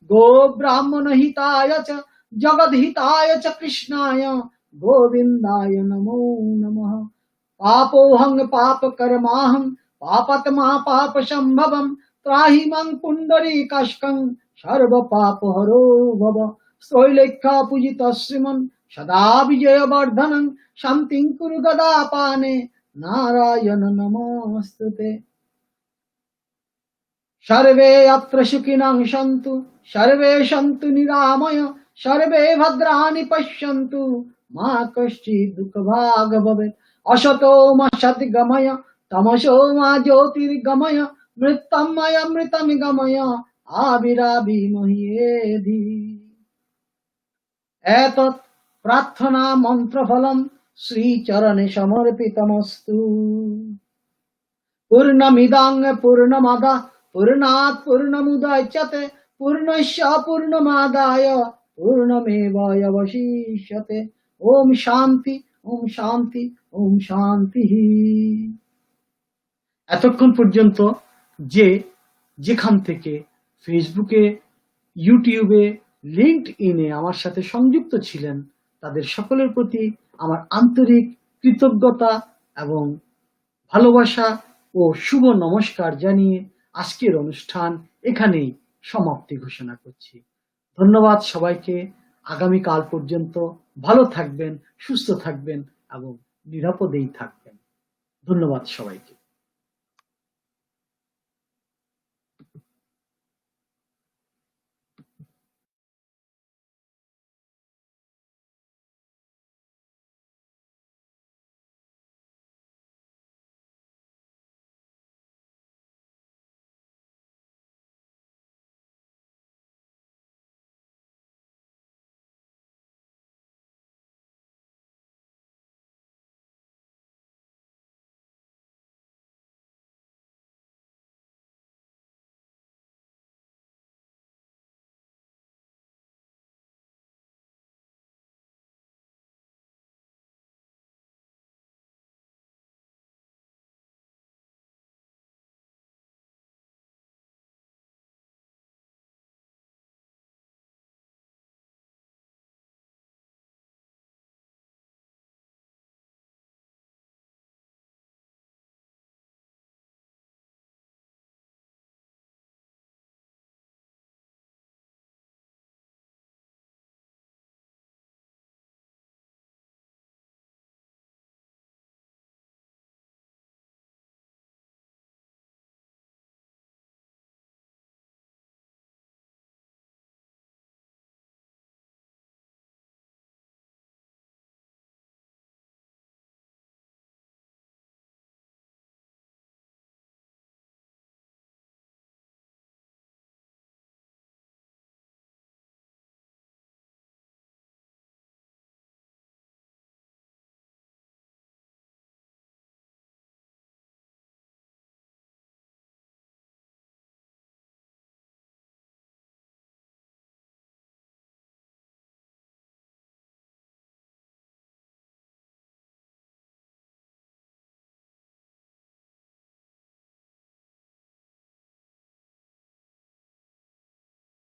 গো ব্রাহ্মণ হিতায় চ জগদ্ হিতায় চ কৃষ্ণায় গোবিন্দায় নমো নমঃ। पापोऽहं पापकर्माहं पापात्मा पापसम्भवं त्राहि मां पुण्डरीकाष्कं सर्वपापहरो भव। त्रैलोक्य पूजित श्रीमन् सदा विजयवर्धनं शान्तिं कुरु गदापाने नारायण नमोऽस्तुते। सर्वे अत्र सुखिनः सन्तु सर्वे सन्तु निरामय सर्वे भद्राणि पश्यन्तु मा कश्चित् दुःखभाग् भवेत्। असतो मा सद्गमय तमसो मा ज्योतिर्गमय मृत्युमयमृतं गमय आविराविमह्येधि। एतत् प्रार्थना मन्त्रफलं श्रीचरणे समर्पितमस्तु। पूर्णमिदं पूर्णमादाय पूर्णात् पूर्णमुदच्यते पूर्णस्य पूर्णमादाय पूर्णमेवावशिष्यते। ओम शांति ओम शांति ओम शांति। এতক্ষণ পর্যন্ত যে যেখান থেকে ফেসবুকে, ইউটিউবে, লিঙ্কডইনে আমার সাথে সংযুক্ত ছিলেন তাদের সকলের প্রতি আমার আন্তরিক কৃতজ্ঞতা এবং ভালোবাসা ও শুভ নমস্কার জানিয়ে আজকের অনুষ্ঠান এখানেই সমাপ্তি ঘোষণা করছি। ধন্যবাদ সবাইকে। আগামীকাল পর্যন্ত ভালো থাকবেন, সুস্থ থাকবেন এবং নিরাপদেই থাকবেন। ধন্যবাদ সবাইকে।